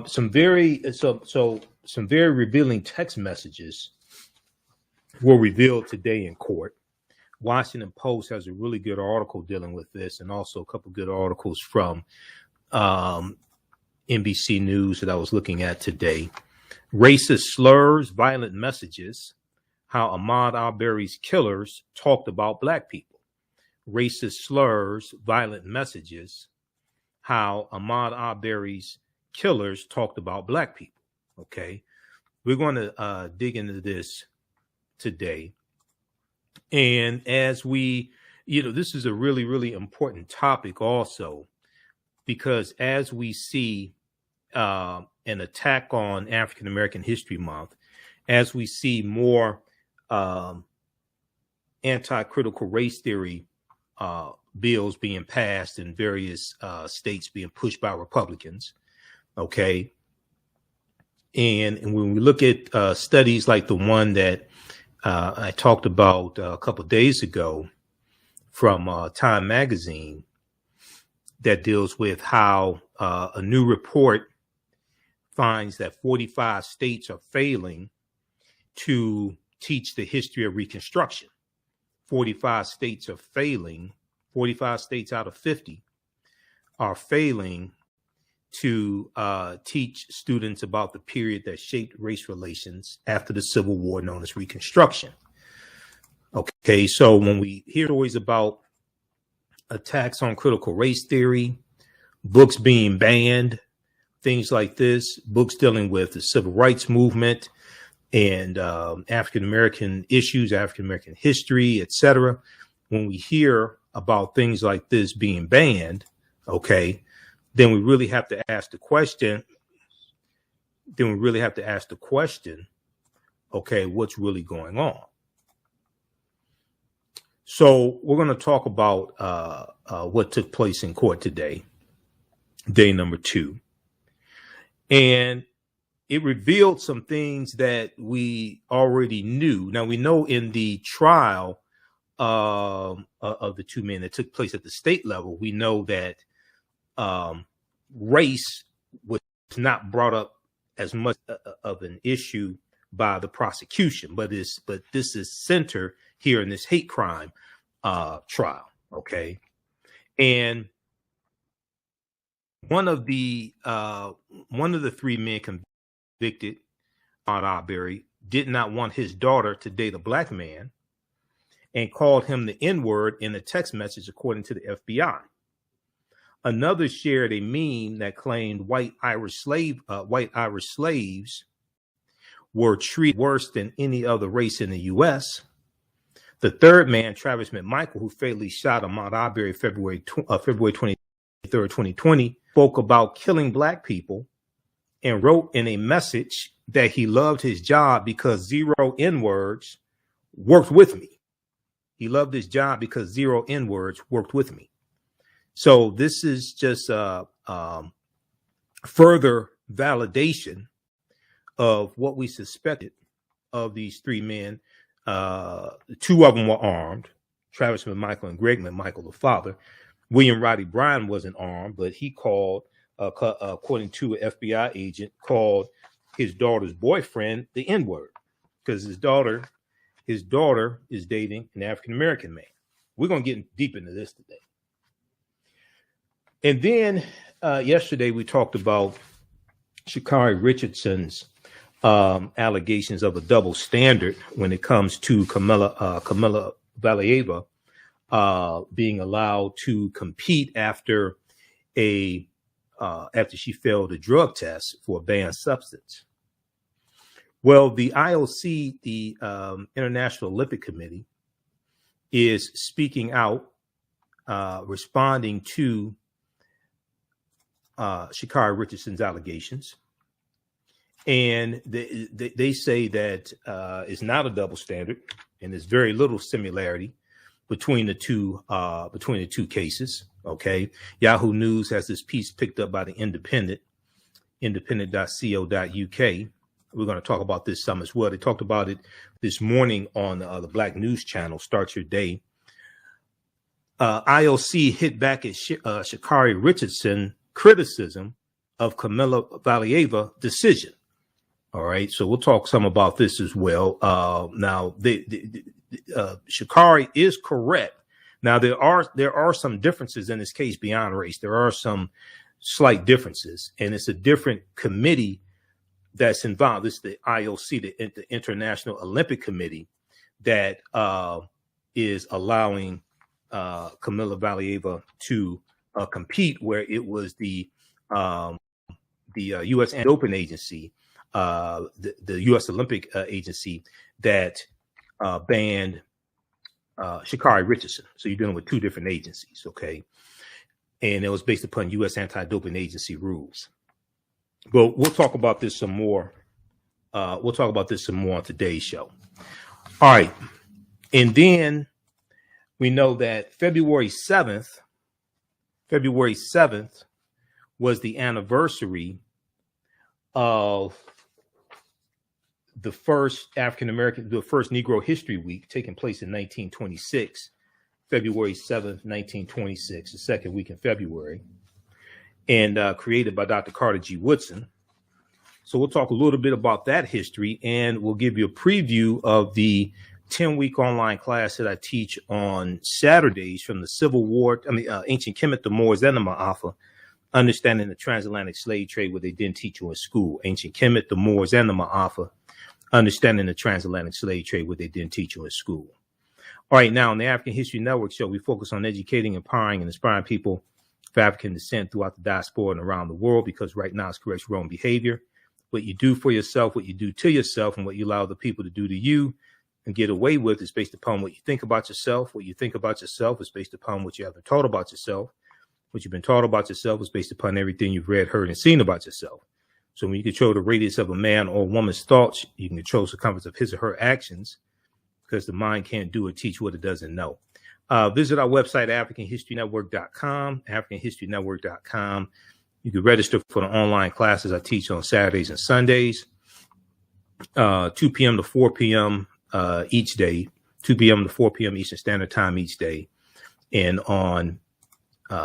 Some very revealing text messages were revealed today in court. Washington Post has a really good article dealing with this, and also a couple good articles from NBC News that I was looking at today. Racist slurs, violent messages, how Ahmaud Arbery's killers talked about Black people. Racist slurs, violent messages, how Ahmaud Arbery's killers talked about Black people. Okay, we're going to dig into this today. And as we, this is a really, really important topic also, because as we see an attack on African American History Month, as we see more anti-critical race theory bills being passed in various states being pushed by Republicans, okay? And when we look at studies like the one that I talked about a couple of days ago from Time Magazine that deals with how a new report finds that 45 states are failing to teach the history of Reconstruction. 45 states are failing, 45 states out of 50 are failing to teach students about the period that shaped race relations after the Civil War, known as Reconstruction. Okay, so when we hear stories about attacks on critical race theory, books being banned, things like this, books dealing with the civil rights movement and African-American issues, African-American history, etc. When we hear about things like this being banned, okay, then we really have to ask the question, okay, what's really going on? So we're going to talk about what took place in court today, day number 2. And it revealed some things that we already knew. Now, we know in the trial of the 2 men that took place at the state level, we know that race was not brought up as much of an issue by the prosecution, but this is centered here in this hate crime trial. Okay, and one of the 3 men convicted, Ahmaud Arbery, did not want his daughter to date a Black man and called him the N-word in a text message, according to the FBI. Another shared a meme that claimed white Irish slaves were treated worse than any other race in the U.S. The third man, Travis McMichael, who fatally shot Ahmaud Arbery February 23rd, 2020, spoke about killing Black people and wrote in a message that he loved his job because 0 N-words worked with me. He loved his job because 0 N-words worked with me. So this is just further validation of what we suspected of these 3 men. 2 of them were armed, Travis McMichael and Greg McMichael, the father. William Roddy Bryan wasn't armed, but he called, according to an FBI agent, called his daughter's boyfriend the N-word because his daughter is dating an African-American man. We're going to get deep into this today. And then yesterday we talked about Sha'Carri Richardson's allegations of a double standard when it comes to Kamila Valieva being allowed to compete after she failed a drug test for a banned substance. Well, the IOC, the International Olympic Committee, is speaking out, responding to Sha'Carri Richardson's allegations. And they say that it's not a double standard, and there's very little similarity between the two cases. Okay, Yahoo News has this piece picked up by the independent.co.uk. We're going to talk about this some as well. They talked about it this morning on the Black News Channel. Start your day. IOC hit back at Sha'Carri Richardson criticism of Kamila Valieva decision. All right, so we'll talk some about this as well. Now, Sha'Carri is correct. Now, there are some differences in this case beyond race. There are some slight differences, and it's a different committee that's involved. This is the IOC, the International Olympic Committee, that is allowing Kamila Valieva to compete, where it was the U.S. Anti-Doping Agency, the U.S. Olympic Agency, that banned Sha'Carri Richardson. So you're dealing with two different agencies, okay? And it was based upon U.S. Anti-Doping Agency rules. But we'll talk about this some more. We'll talk about this some more on today's show. All right. And then we know that February 7th was the anniversary of the first the first Negro History Week, taking place in 1926, February 7th, 1926, the second week in February, and created by Dr. Carter G. Woodson. So we'll talk a little bit about that history, and we'll give you a preview of the 10-week online class that I teach on Saturdays from the Civil War, Ancient Kemet, the Moors, and the Maafa, understanding the transatlantic slave trade, what they didn't teach you in school. Ancient Kemet, the Moors, and the Maafa, understanding the transatlantic slave trade, what they didn't teach you in school. All right, now on the African History Network show, we focus on educating, empowering, and inspiring people of African descent throughout the diaspora and around the world, because right now it's corrects wrong behavior. What you do for yourself, what you do to yourself, and what you allow the people to do to you and get away with is based upon what you think about yourself. What you think about yourself is based upon what you have been taught about yourself. What you've been taught about yourself is based upon everything you've read, heard, and seen about yourself. So when you control the radius of a man or woman's thoughts, you can control the circumference of his or her actions, because the mind can't do or teach what it doesn't know. Visit our website, AfricanHistoryNetwork.com, AfricanHistoryNetwork.com. You can register for the online classes I teach on Saturdays and Sundays, 2 p.m. to 4 p.m. Each day, 2 p.m. to 4 p.m. Eastern Standard Time each day. And on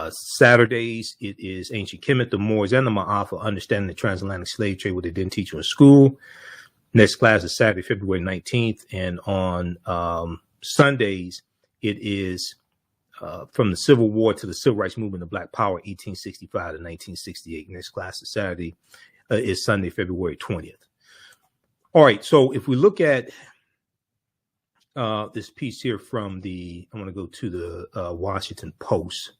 Saturdays, it is Ancient Kemet, the Moors, and the Maafa, understanding the transatlantic slave trade, what they didn't teach you in school. Next class is Saturday, February 19th. And on Sundays, it is from the Civil War to the Civil Rights Movement of Black Power, 1865 to 1968. Next class is Saturday, is Sunday, February 20th. All right, so if we look at this piece here from I want to go to the Washington Post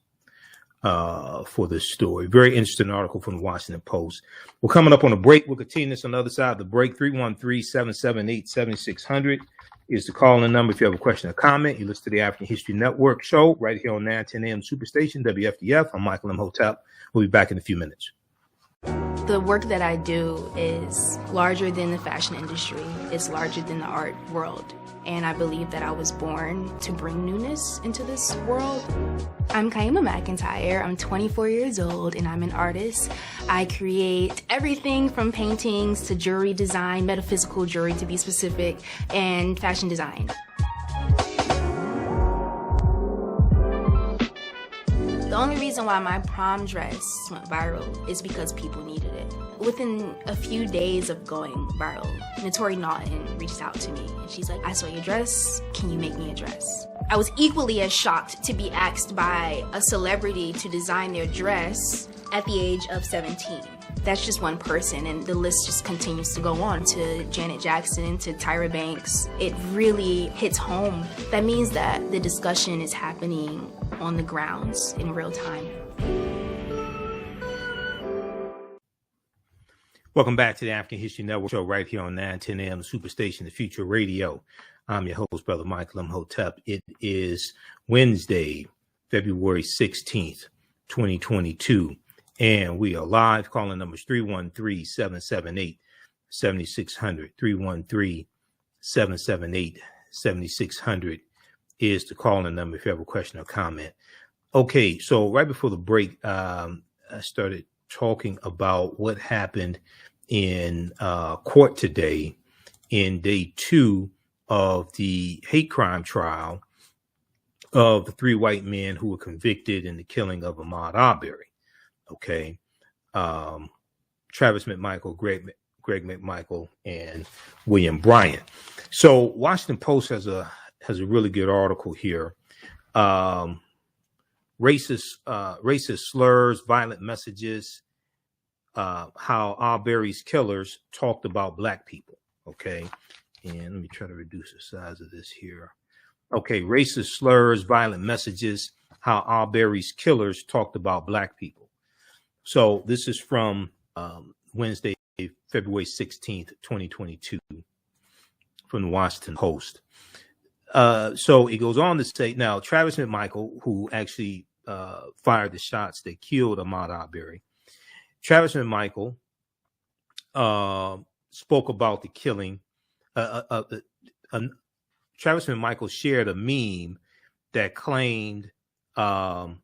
for this story. Very interesting article from the Washington Post. We're coming up on a break. We'll continue this on the other side of the break. 313-778-7600 is the call-in number if you have a question or comment. You listen to the African History Network show right here on 910 AM Superstation, WFDF. I'm Michael Imhotep. We'll be back in a few minutes. The work that I do is larger than the fashion industry. It's larger than the art world. And I believe that I was born to bring newness into this world. I'm Kamila McIntyre. I'm 24 years old and I'm an artist. I create everything from paintings to jewelry design, metaphysical jewelry to be specific, and fashion design. The only reason why my prom dress went viral is because people needed it. Within a few days of going viral, Notori Naughton reached out to me and she's like, I saw your dress, can you make me a dress? I was equally as shocked to be asked by a celebrity to design their dress at the age of 17. That's just one person, and the list just continues to go on, to Janet Jackson, to Tyra Banks. It really hits home. That means that the discussion is happening on the grounds in real time. Welcome back to the African History Network show right here on 910 AM Superstation, the Future Radio. I'm your host, Brother Michael Imhotep. It is Wednesday, February 16th, 2022. And we are live. Calling numbers 313-778-7600, 313-778-7600 is the calling number if you have a question or comment. Okay, so right before the break, I started talking about what happened in court today in day 2 of the hate crime trial of the 3 white men who were convicted in the killing of Ahmaud Arbery. Okay. Travis McMichael, Greg McMichael, and William Bryant. So Washington Post has a really good article here. Racist slurs, violent messages, how Arbery's killers talked about black people. Okay. And let me try to reduce the size of this here. Okay. Racist slurs, violent messages, how Arbery's killers talked about black people. So this is from Wednesday, February 16th, 2022, from the Washington Post. So it goes on to say, now, Travis McMichael, who actually fired the shots that killed Ahmaud Arbery, Travis McMichael spoke about the killing. Travis McMichael shared a meme that claimed, one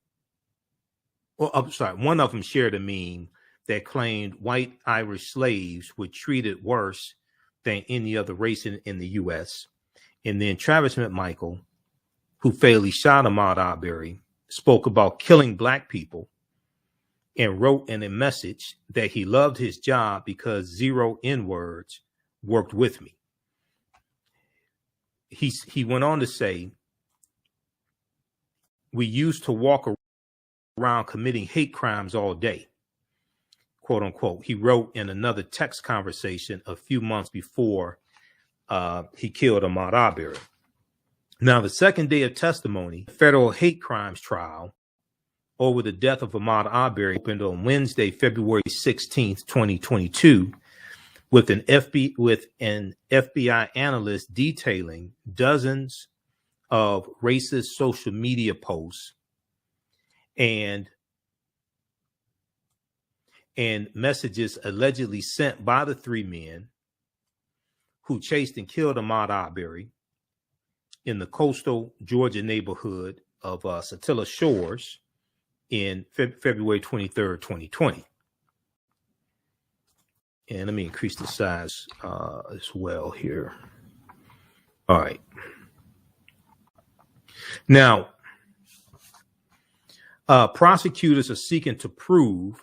of them shared a meme that claimed white Irish slaves were treated worse than any other race in the U.S. And then Travis McMichael, who fatally shot Ahmaud Arbery, spoke about killing black people and wrote in a message that he loved his job because 0 N-words worked with me. He went on to say, we used to walk around committing hate crimes all day, quote unquote. He wrote in another text conversation a few months before he killed Ahmaud Arbery. Now, the second day of testimony, federal hate crimes trial over the death of Ahmaud Arbery opened on Wednesday, February 16th, 2022, with an FBI analyst detailing dozens of racist social media posts and messages allegedly sent by the 3 men who chased and killed Ahmaud Arbery in the coastal Georgia neighborhood of Satilla Shores in February 23rd, 2020. And let me increase the size as well here. All right. Now, prosecutors are seeking to prove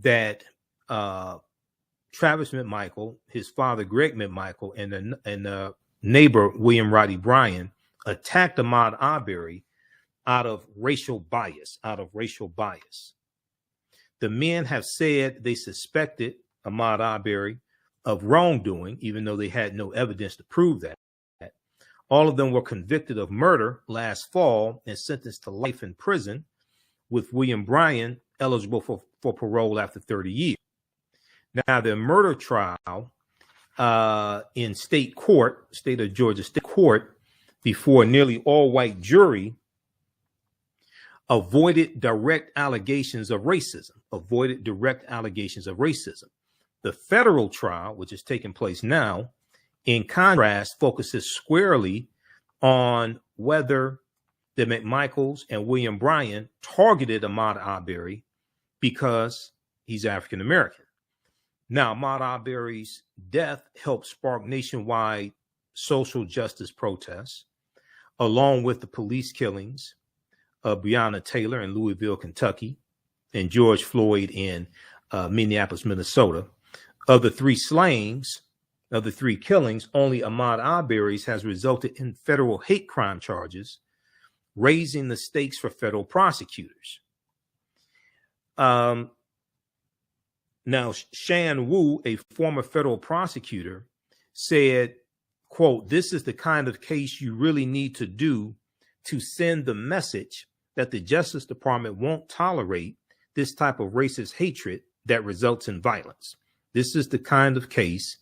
that Travis McMichael, his father, Greg McMichael, and the neighbor, William Roddy Bryan, attacked Ahmaud Arbery out of racial bias. The men have said they suspected Ahmaud Arbery of wrongdoing, even though they had no evidence to prove that. All of them were convicted of murder last fall and sentenced to life in prison, with William Bryan eligible for parole after 30 years. Now, the murder trial in state of Georgia state court, before a nearly all-white jury, avoided direct allegations of racism. The federal trial, which is taking place now, in contrast, focuses squarely on whether the McMichaels and William Bryan targeted Ahmaud Arbery because he's African American. Now, Ahmaud Arbery's death helped spark nationwide social justice protests, along with the police killings of Breonna Taylor in Louisville, Kentucky, and George Floyd in Minneapolis, Minnesota. Of the 3 killings, only Ahmaud Arbery's has resulted in federal hate crime charges, raising the stakes for federal prosecutors. Now, Shan Wu, a former federal prosecutor, said, quote, "This is the kind of case you really need to do to send the message that the Justice Department won't tolerate this type of racist hatred that results in violence. This is the kind of case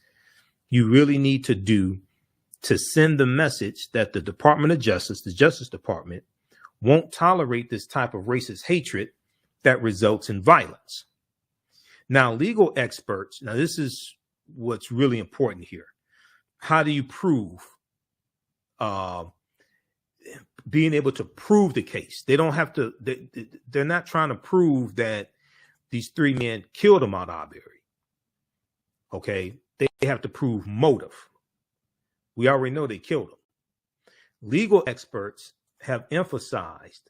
you really need to do to send the message that the Department of Justice, the Justice Department, won't tolerate this type of racist hatred that results in violence." Now, legal experts, now this is what's really important here. How do you prove, being able to prove the case? They don't have to, they're not trying to prove that these 3 men killed Ahmaud Arbery. Okay, they have to prove motive. We already know they killed him. Legal experts have emphasized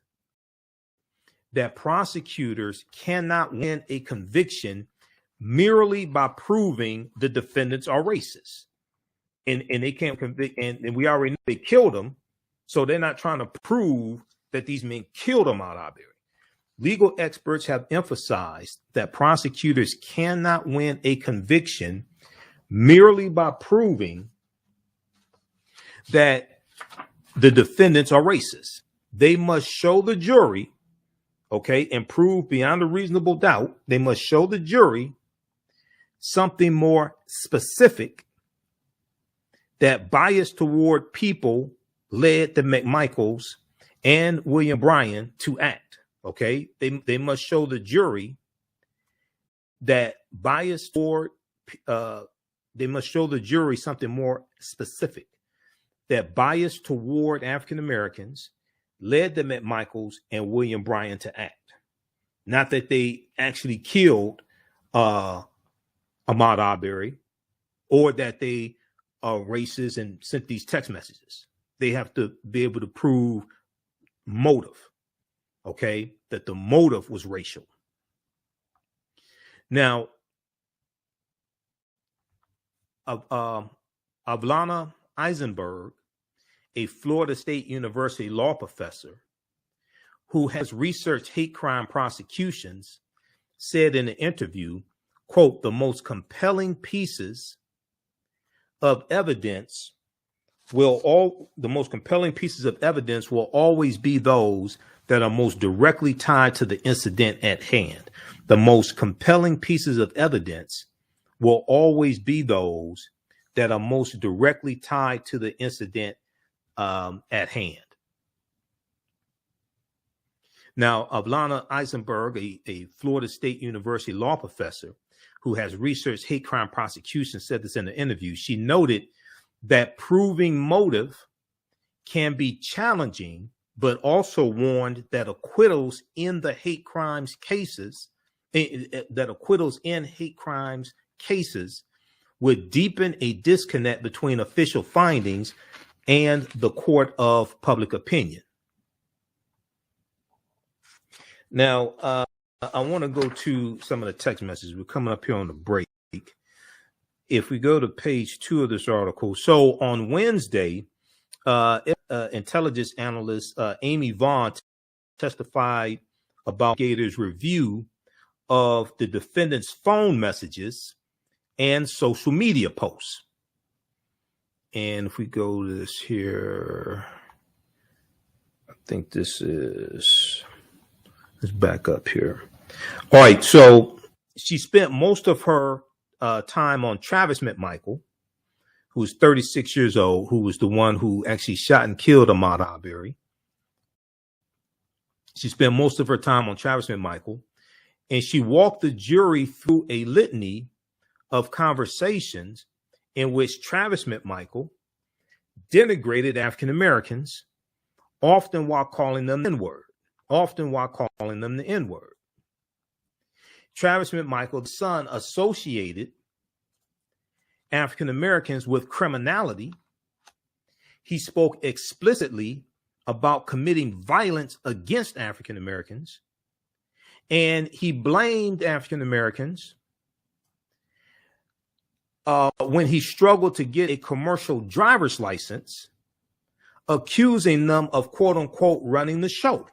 that prosecutors cannot win a conviction merely by proving the defendants are racist. And they can't convict, and we already know they killed them, so they're not trying to prove that these men killed Ahmaud Arbery. Legal experts have emphasized that prosecutors cannot win a conviction merely by proving that the defendants are racist. They must show the jury, okay, and prove beyond a reasonable doubt, they must show the jury something more specific that bias toward people led the McMichaels and William Bryan to act. Okay, they must show the jury that bias toward, they must show the jury something more specific, that bias toward African Americans led the McMichaels and William Bryan to act. Not that they actually killed Ahmaud Arbery, or that they are racist and sent these text messages. They have to be able to prove motive. Okay, that the motive was racial. Now, Avalana Eisenberg, a Florida State University law professor who has researched hate crime prosecutions, said in an interview, quote, the most compelling pieces of evidence will always be those that are most directly tied to the incident at hand. The most compelling pieces of evidence will always be those that are most directly tied to the incident at hand. Now, Avalana Eisenberg, a Florida State University law professor who has researched hate crime prosecution, said this in an interview. She noted that proving motive can be challenging, but also warned that acquittals in the hate crimes cases, would deepen a disconnect between official findings and the court of public opinion. Now, I want to go to some of the text messages. We're coming up here on the break. If we go to page 2 of this article, so on Wednesday, intelligence analyst Amy Vaughn testified about Gator's review of the defendant's phone messages and social media posts. And if we go to this here, I think this is, let's back up here. All right, so she spent most of her time on Travis McMichael, who was 36 years old, who was the one who actually shot and killed Ahmaud Arbery. She spent most of her time on Travis McMichael, and she walked the jury through a litany of conversations in which Travis McMichael denigrated African Americans, often while calling them the N-word, Travis McMichael, the son, associated African Americans with criminality. He spoke explicitly about committing violence against African Americans, and he blamed African Americans when he struggled to get a commercial driver's license, accusing them of, quote unquote, running the show.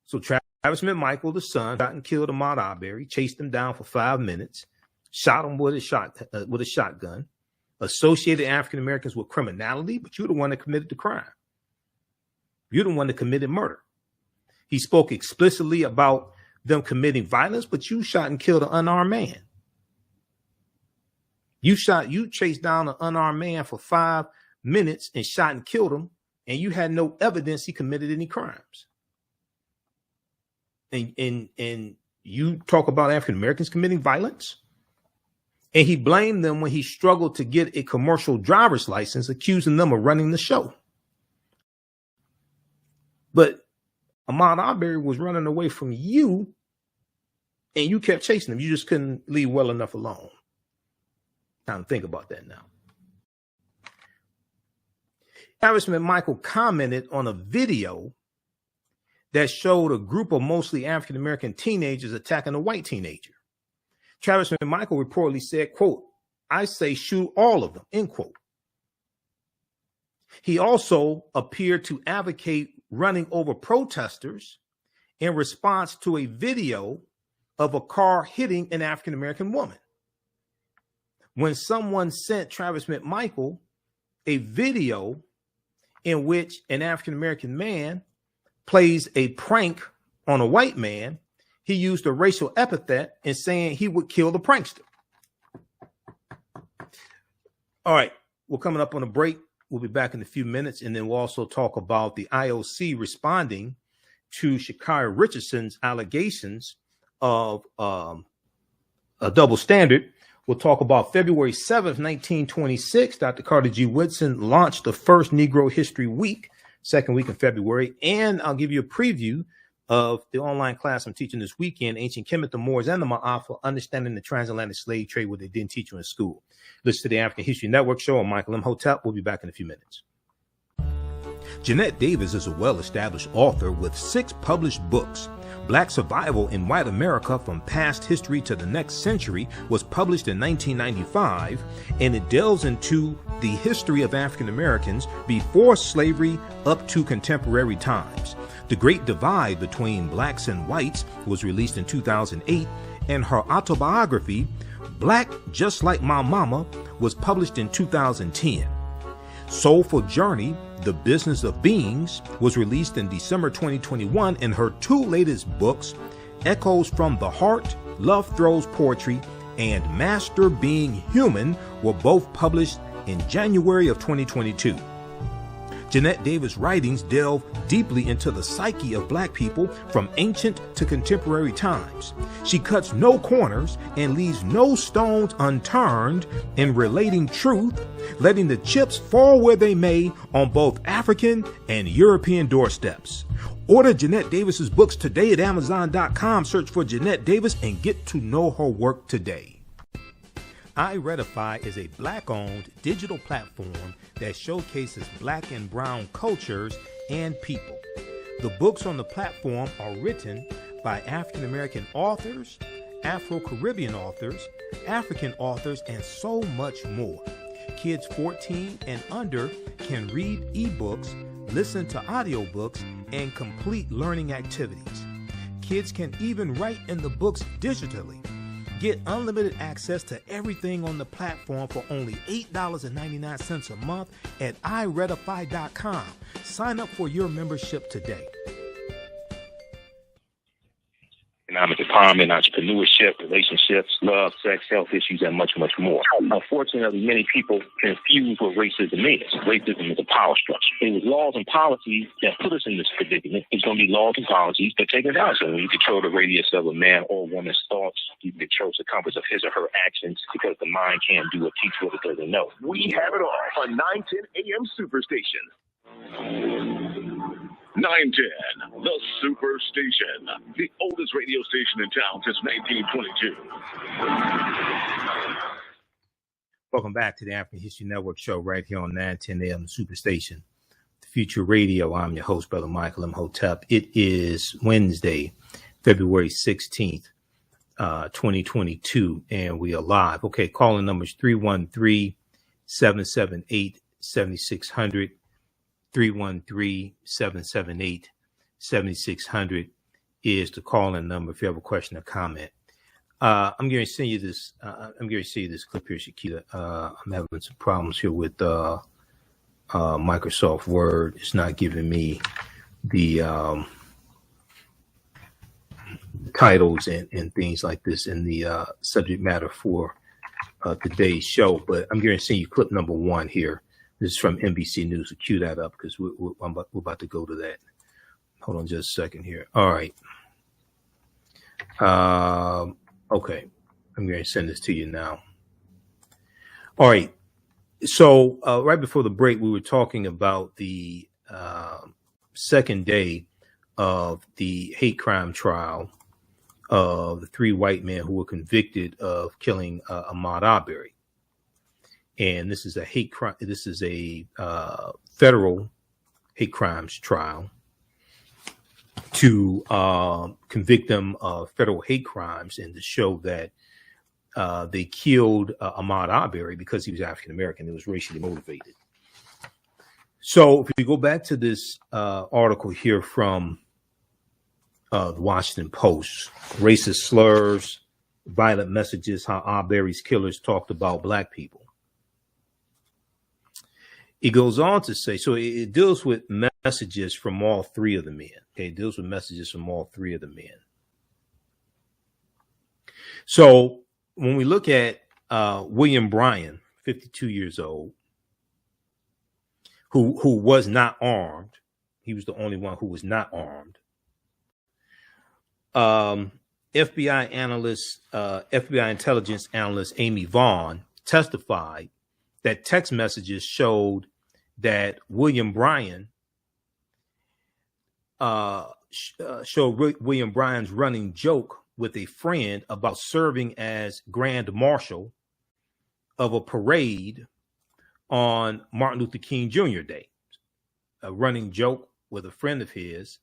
So Travis McMichael, the son, shot and killed Ahmaud Arbery, chased him down for 5 minutes, shot him with a shotgun, associated African Americans with criminality, but you're the one that committed the crime. You're the one that committed murder. He spoke explicitly about them committing violence, but you shot and killed an unarmed man. You chased down an unarmed man for 5 minutes and shot and killed him, and you had no evidence he committed any crimes. And you talk about African Americans committing violence, and he blamed them when he struggled to get a commercial driver's license, accusing them of running the show. But Ahmaud Arbery was running away from you, and you kept chasing him. You just couldn't leave well enough alone. Time to think about that now. Travis McMichael commented on a video that showed a group of mostly African-American teenagers attacking a white teenager. Travis McMichael reportedly said, quote, "I say shoot all of them," end quote. He also appeared to advocate running over protesters in response to a video of a car hitting an African-American woman. When someone sent Travis McMichael a video in which an African-American man plays a prank on a white man, he used a racial epithet in saying he would kill the prankster. All right, we're coming up on a break. We'll be back in a few minutes, and then we'll also talk about the IOC responding to Sha'Carri Richardson's allegations of a double standard. We'll talk about February 7th, 1926. Dr. Carter G. Woodson launched the first Negro History Week, second week in February, and I'll give you a preview of the online class I'm teaching this weekend, Ancient Kemet, the Moors, and the Maafa, Understanding the Transatlantic Slave Trade, what they didn't teach you in school. Listen to the African History Network show. I'm Michael Imhotep. We'll be back in a few minutes. Jeanette Davis is a well-established author with 6 published books. Black Survival in White America from Past History to the Next Century was published in 1995, and it delves into the history of African Americans before slavery up to contemporary times. The Great Divide Between Blacks and Whites was released in 2008, and her autobiography, Black Just Like My Mama, was published in 2010. Soulful Journey, The Business of Beings, was released in December 2021, and her 2 latest books, Echoes from the Heart, Love Throws Poetry, and Master Being Human, were both published in January of 2022. Jeanette Davis' writings delve deeply into the psyche of Black people from ancient to contemporary times. She cuts no corners and leaves no stones unturned in relating truth, letting the chips fall where they may on both African and European doorsteps. Order Jeanette Davis's books today at Amazon.com. Search for Jeanette Davis and get to know her work today. iRedify is a Black-owned digital platform that showcases Black and Brown cultures and people. The books on the platform are written by African-American authors, Afro-Caribbean authors, African authors, and so much more. Kids 14 and under can read ebooks, listen to audiobooks, and complete learning activities. Kids can even write in the books digitally. Get unlimited access to everything on the platform for only $8.99 a month at iRedify.com. Sign up for your membership today. Economic empowerment, entrepreneurship, relationships, love, sex, health issues, and much, much more. Unfortunately, many people confuse what racism is. Racism is a power structure. It was laws and policies that put us in this predicament. It's going to be laws and policies that take us out. So when you control the radius of a man or woman's thoughts, you control the compass of his or her actions, because the mind can't do or teach what it doesn't know. We have it all on 910 AM Superstation. 910, the Superstation, the oldest radio station in town since 1922. Welcome back to the African History Network show right here on 910 AM, the Superstation, the Future Radio. I'm your host, Brother Michael Imhotep. It is Wednesday, February 16th, 2022, and we are live. Okay, calling numbers 313-778-7600. 313-778-7600 is the call-in number if you have a question or comment. I'm going to send you this. I'm going to see this clip here, Shakita. I'm having some problems here with Microsoft Word. It's not giving me the titles and things like this in the subject matter for today's show. But I'm going to send you clip number 1 here. This is from NBC News. So cue that up because we're about to go to that. Hold on just a second here. All right. Okay. I'm going to send this to you now. All right. So right before the break, we were talking about the second day of the hate crime trial of the 3 white men who were convicted of killing Ahmaud Arbery. And this is a hate crime. This is a federal hate crimes trial. to convict them of federal hate crimes and to show that they killed Ahmaud Arbery because he was African American. It was racially motivated. So if you go back to this article here from the Washington Post, racist slurs, violent messages, how Arbery's killers talked about black people. It goes on to say, so it deals with messages from all three of the men. Okay, it deals with messages from all three of the men. So when we look at William Bryan, 52 years old, who was not armed, he was the only one who was not armed. FBI intelligence analyst Amy Vaughn testified that text messages showed that William Bryan showed William Bryan's running joke with a friend about serving as Grand Marshal of a parade on Martin Luther King Jr. Day. A running joke with a friend of his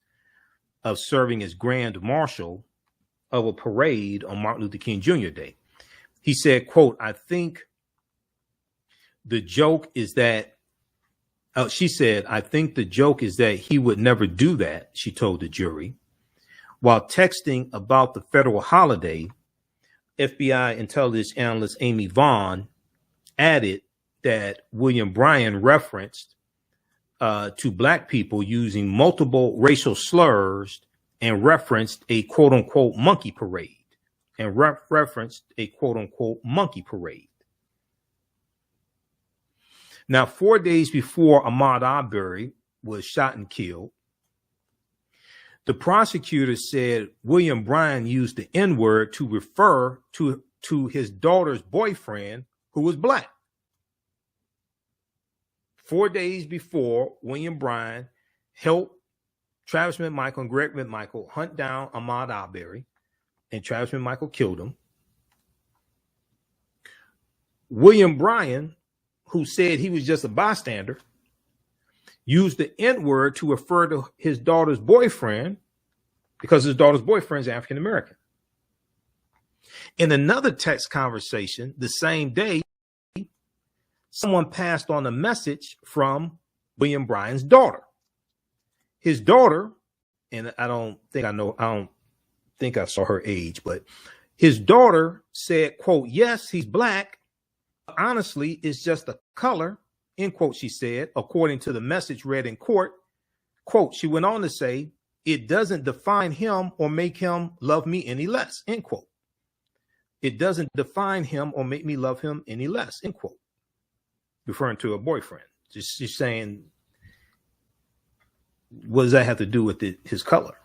of serving as Grand Marshal of a parade on Martin Luther King Jr. Day. He said, quote, I think the joke is that, she said, I think the joke is that he would never do that, she told the jury. While texting about the federal holiday, FBI intelligence analyst Amy Vaughn added that William Bryan referenced to black people using multiple racial slurs and referenced a quote unquote monkey parade Now, 4 days before Ahmaud Arbery was shot and killed, the prosecutor said William Bryan used the N-word to refer to his daughter's boyfriend who was black. 4 days before William Bryan helped Travis McMichael and Greg McMichael hunt down Ahmaud Arbery, and Travis McMichael killed him. William Bryan, who said he was just a bystander, used the N-word to refer to his daughter's boyfriend because his daughter's boyfriend is African American. In another text conversation the same day, someone passed on a message from William Bryan's daughter. His daughter, and I don't think I saw her age, but his daughter said, quote, yes, he's black. Honestly, it's just a color, end quote, she said, according to the message read in court. Quote, she went on to say, it doesn't define him or make him love me any less, end quote. It doesn't define him or make me love him any less, end quote. Referring to her boyfriend. She's saying, what does that have to do with his color?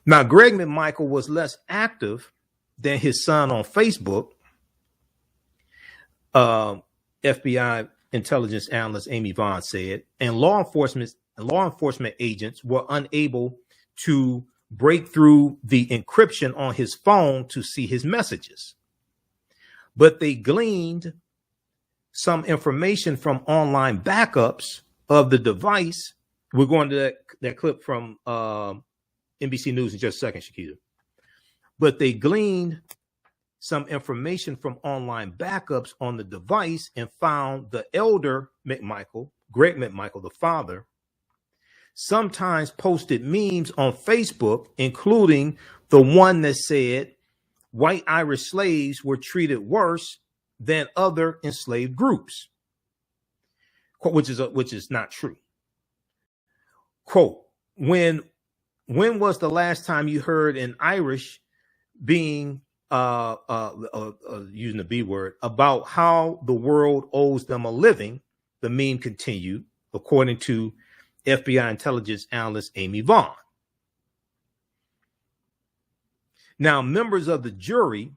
Now, Greg McMichael was less active than his son on Facebook. FBI intelligence analyst Amy Vaughn said, and law enforcement agents were unable to break through the encryption on his phone to see his messages. But they gleaned some information from online backups of the device. We're going to that clip from NBC News in just a second, Shakita. But they gleaned some information from online backups on the device and found the elder McMichael, Greg McMichael, the father, sometimes posted memes on Facebook, including the one that said white Irish slaves were treated worse than other enslaved groups, which is not true. Quote, when was the last time you heard an Irish being using the B word about how the world owes them a living? The meme continued, according to FBI intelligence analyst Amy Vaughn. Now, members of the jury,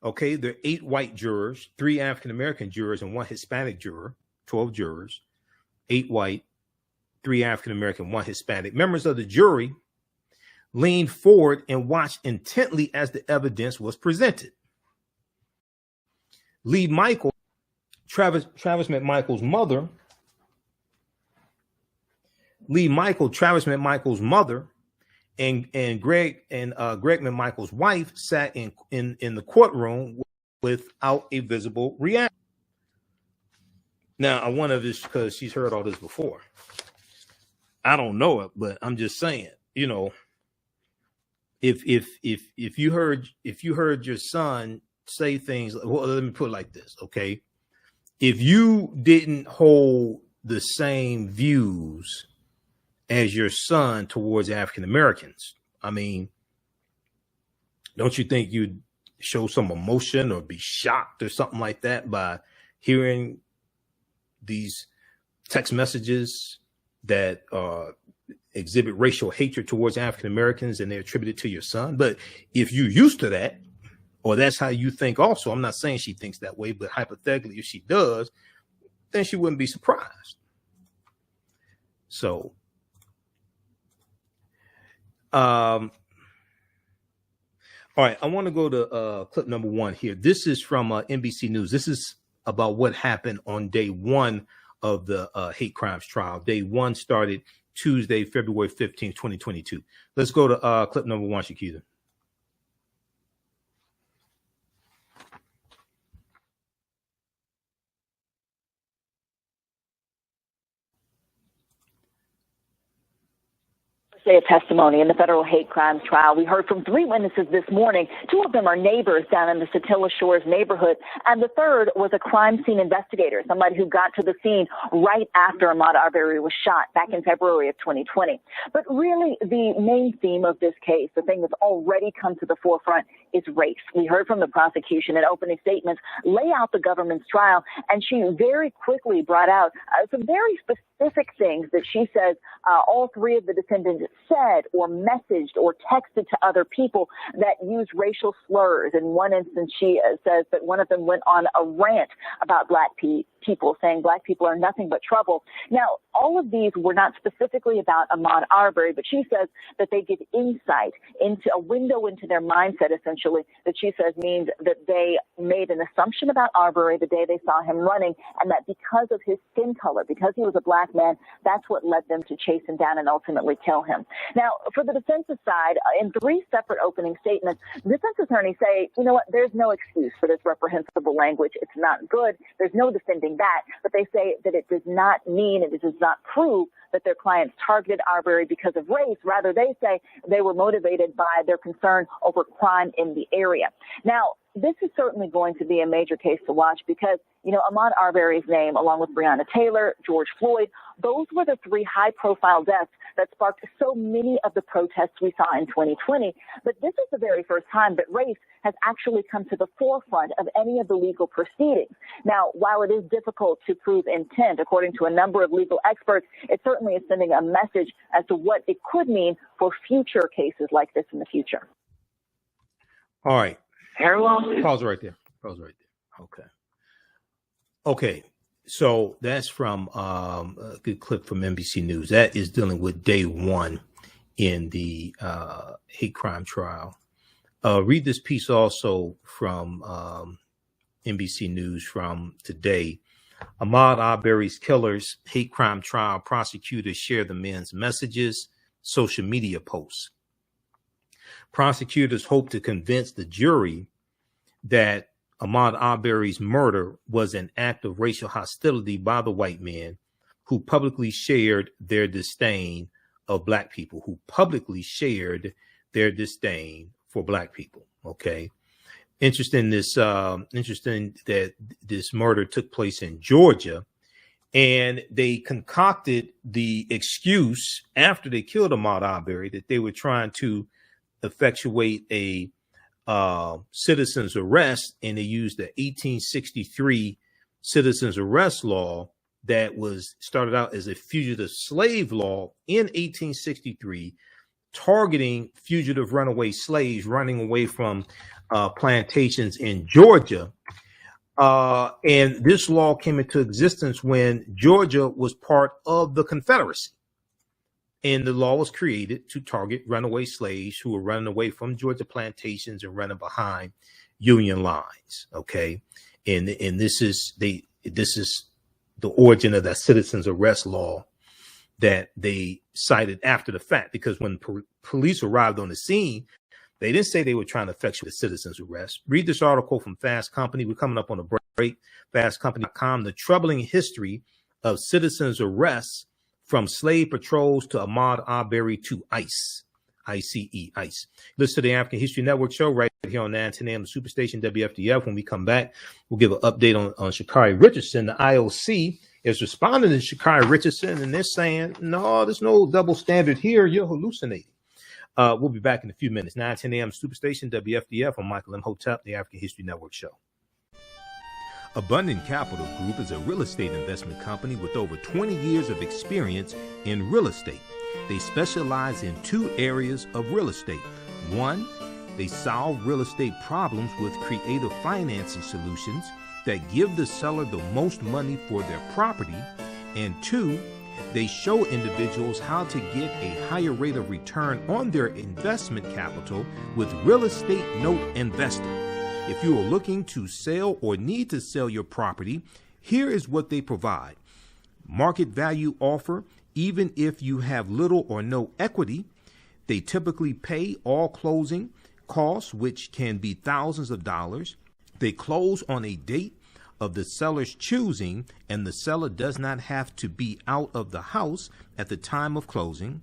okay, there are 8 white jurors, 3 African-American jurors, and 1 Hispanic juror, 12 jurors, 8 white, 3 African-American, 1 Hispanic. Members of the jury leaned forward and watched intently as the evidence was presented. Lee Michael, Travis McMichael's mother, Travis McMichael's mother, and Greg McMichael's wife sat in the courtroom without a visible reaction. Now, I wonder if it's because she's heard all this before. I don't know it, but I'm just saying, you know, if you heard your son say things, well, let me put it like this, okay? If you didn't hold the same views as your son towards African Americans, I mean, don't you think you'd show some emotion or be shocked or something like that by hearing these text messages that exhibit racial hatred towards African Americans and they're attributed to your son? But if you're used to that, or that's how you think also, I'm not saying she thinks that way, but hypothetically, if she does, then she wouldn't be surprised. So, all right, I want to go to clip number 1 here. This is from NBC News. This is about what happened on day 1 of the hate crimes trial. Day 1 started Tuesday, February 15th, 2022. Let's go to clip number 1, Shakita. Day of testimony in the federal hate crimes trial. We heard from 3 witnesses this morning. 2 of them are neighbors down in the Satilla Shores neighborhood, and the third was a crime scene investigator, somebody who got to the scene right after Ahmaud Arbery was shot back in February of 2020. But really, the main theme of this case, the thing that's already come to the forefront, is race. We heard from the prosecution in opening statements lay out the government's trial, and she very quickly brought out some very specific things that she says all 3 of the defendants said or messaged or texted to other people that use racial slurs. In one instance, she says that one of them went on a rant about black people, saying black people are nothing but trouble. Now, all of these were not specifically about Ahmaud Arbery, but she says that they give insight into a window into their mindset, essentially, that she says means that they made an assumption about Arbery the day they saw him running, and that because of his skin color, because he was a black man, that's what led them to chase him down and ultimately kill him. Now, for the defense's side, in 3 separate opening statements, defense attorneys say, you know what, there's no excuse for this reprehensible language. It's not good. There's no defending that. But they say that it does not mean, and it does not prove that their clients targeted Arbery because of race. Rather, they say they were motivated by their concern over crime in the area. Now, this is certainly going to be a major case to watch because, you know, Ahmaud Arbery's name, along with Breonna Taylor, George Floyd, those were the 3 high-profile deaths that sparked so many of the protests we saw in 2020. But this is the very first time that race has actually come to the forefront of any of the legal proceedings. Now, while it is difficult to prove intent, according to a number of legal experts, it certainly is sending a message as to what it could mean for future cases like this in the future. All right. Pause right there. Okay. So that's from a good clip from NBC News. That is dealing with day 1 in the hate crime trial. Read this piece also from NBC News from today. Ahmaud Arbery's killers, hate crime trial. Prosecutors share the men's messages, social media posts. Prosecutors hope to convince the jury that Ahmaud Arbery's murder was an act of racial hostility by the white men who publicly shared their disdain of black people, for black people. Okay. Interesting that this murder took place in Georgia, and they concocted the excuse after they killed Ahmaud Arbery that they were trying to effectuate a citizen's arrest, and they used the 1863 citizen's arrest law that was started out as a fugitive slave law in 1863, targeting fugitive runaway slaves running away from plantations in Georgia. And this law came into existence when Georgia was part of the Confederacy. And the law was created to target runaway slaves who were running away from Georgia plantations and running behind Union lines. Okay. And this is the origin of that citizen's arrest law that they cited after the fact, because when police arrived on the scene, they didn't say they were trying to effectuate a citizen's arrest. Read this article from Fast Company. We're coming up on a break. FastCompany.com, the troubling history of citizens' arrests from slave patrols to Ahmaud Arbery to ICE. ICE, ICE. Listen to the African History Network show right here on 910 AM, the Superstation WFDF. When we come back, we'll give an update on Sha'Carri Richardson. The IOC is responding to Sha'Carri Richardson, and they're saying, no, there's no double standard here. You're hallucinating. We'll be back in a few minutes. 910 AM, Superstation WFDF. I'm Michael Imhotep, the African History Network show. Abundant Capital Group is a real estate investment company with over 20 years of experience in real estate. They specialize in two areas of real estate. One, they solve real estate problems with creative financing solutions that give the seller the most money for their property. And two, they show individuals how to get a higher rate of return on their investment capital with real estate note investing. If you are looking to sell or need to sell your property, here is what they provide. Market value offer, even if you have little or no equity. They typically pay all closing costs, which can be thousands of dollars. They close on a date of the seller's choosing, and the seller does not have to be out of the house at the time of closing.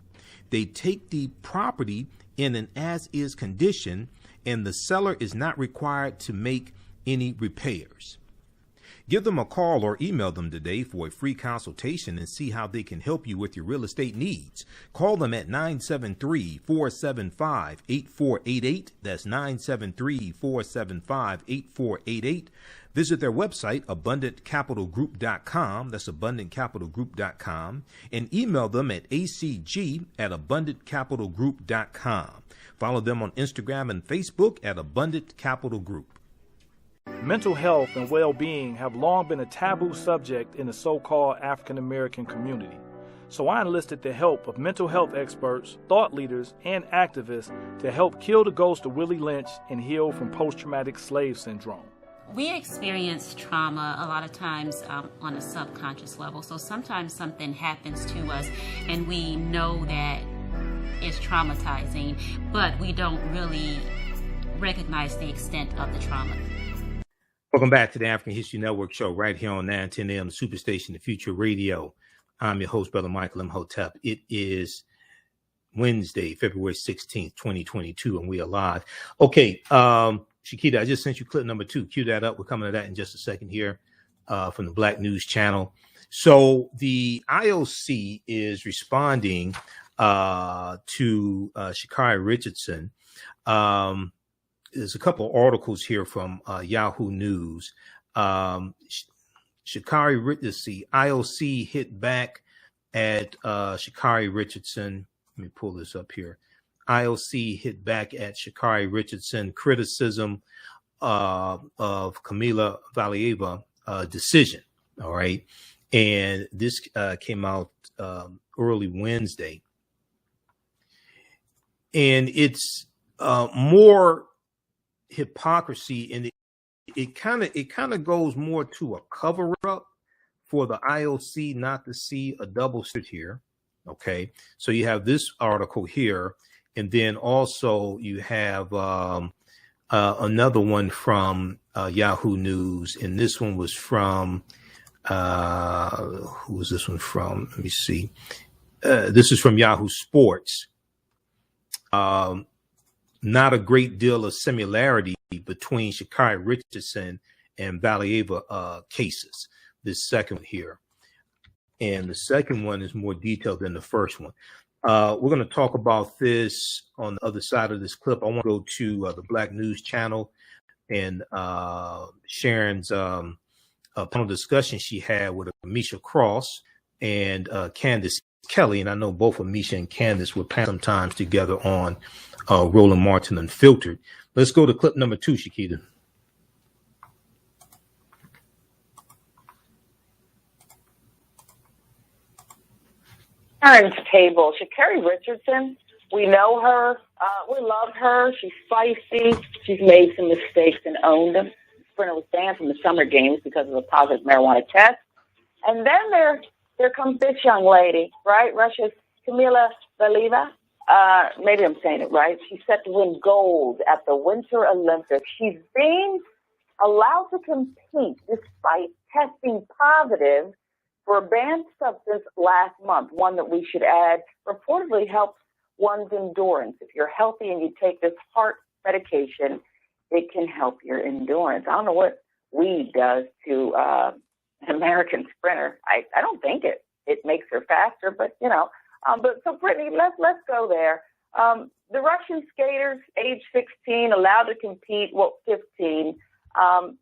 They take the property in an as-is condition, and the seller is not required to make any repairs. Give them a call or email them today for a free consultation and see how they can help you with your real estate needs. Call them at 973-475-8488. That's 973-475-8488. Visit their website, abundantcapitalgroup.com. That's abundantcapitalgroup.com. And email them at acg@abundantcapitalgroup.com. Follow them on Instagram and Facebook at Abundant Capital Group. Mental health and well-being have long been a taboo subject in the so-called African American community. So I enlisted the help of mental health experts, thought leaders, and activists to help kill the ghost of Willie Lynch and heal from post-traumatic slave syndrome. We experience trauma a lot of times on a subconscious level. So sometimes something happens to us and we know that it's traumatizing, but we don't really recognize the extent of the trauma. Welcome back to the African History Network show right here on 910 AM, the Superstation, the Future Radio. I'm your host, Brother Michael Imhotep. It is Wednesday, February 16th, 2022, and we are live. Okay, Shakita, I just sent you clip number 2. Cue that up. We're coming to that in just a second here from the Black News Channel. So the IOC is responding to Sha'Carri Richardson. There's a couple of articles here from Yahoo News. Sha'Carri Richardson, IOC hit back at Sha'Carri Richardson. Let me pull this up here. IOC hit back at Sha'Carri Richardson criticism of Kamila Valieva decision. All right. And this came out early Wednesday. And it's more hypocrisy, and it kind of goes more to a cover up for the IOC not to see a double standard here. Okay, so you have this article here, and then also you have another one from Yahoo News, and this one was from who was this one from? Let me see. This is from Yahoo Sports. Not a great deal of similarity between Sha'Carri Richardson and Valieva cases. This second one here. And the second one is more detailed than the first one. We're going to talk about this on the other side of this clip. I want to go to the Black News Channel and Sharon's panel discussion she had with Misha Cross and Candace Kelly. And I know both of Misha and Candace were sometimes together on Roland Martin Unfiltered. Let's go to clip number 2, Shakita. Parents' table. Sha'Carri Richardson, we know her. We love her. She's feisty. She's made some mistakes and owned them. Sprinter was banned from the summer games because of a positive marijuana test. And then there Here comes this young lady, right? Russia's Kamila Valieva. Maybe I'm saying it right. She's set to win gold at the Winter Olympics. She's being allowed to compete despite testing positive for a banned substance last month, one that we should add reportedly helps one's endurance. If you're healthy and you take this heart medication, it can help your endurance. I don't know what weed does to an American sprinter. I don't think it makes her faster, but but so Brittany, let's go there. The Russian skaters, age 16, allowed to compete. 15.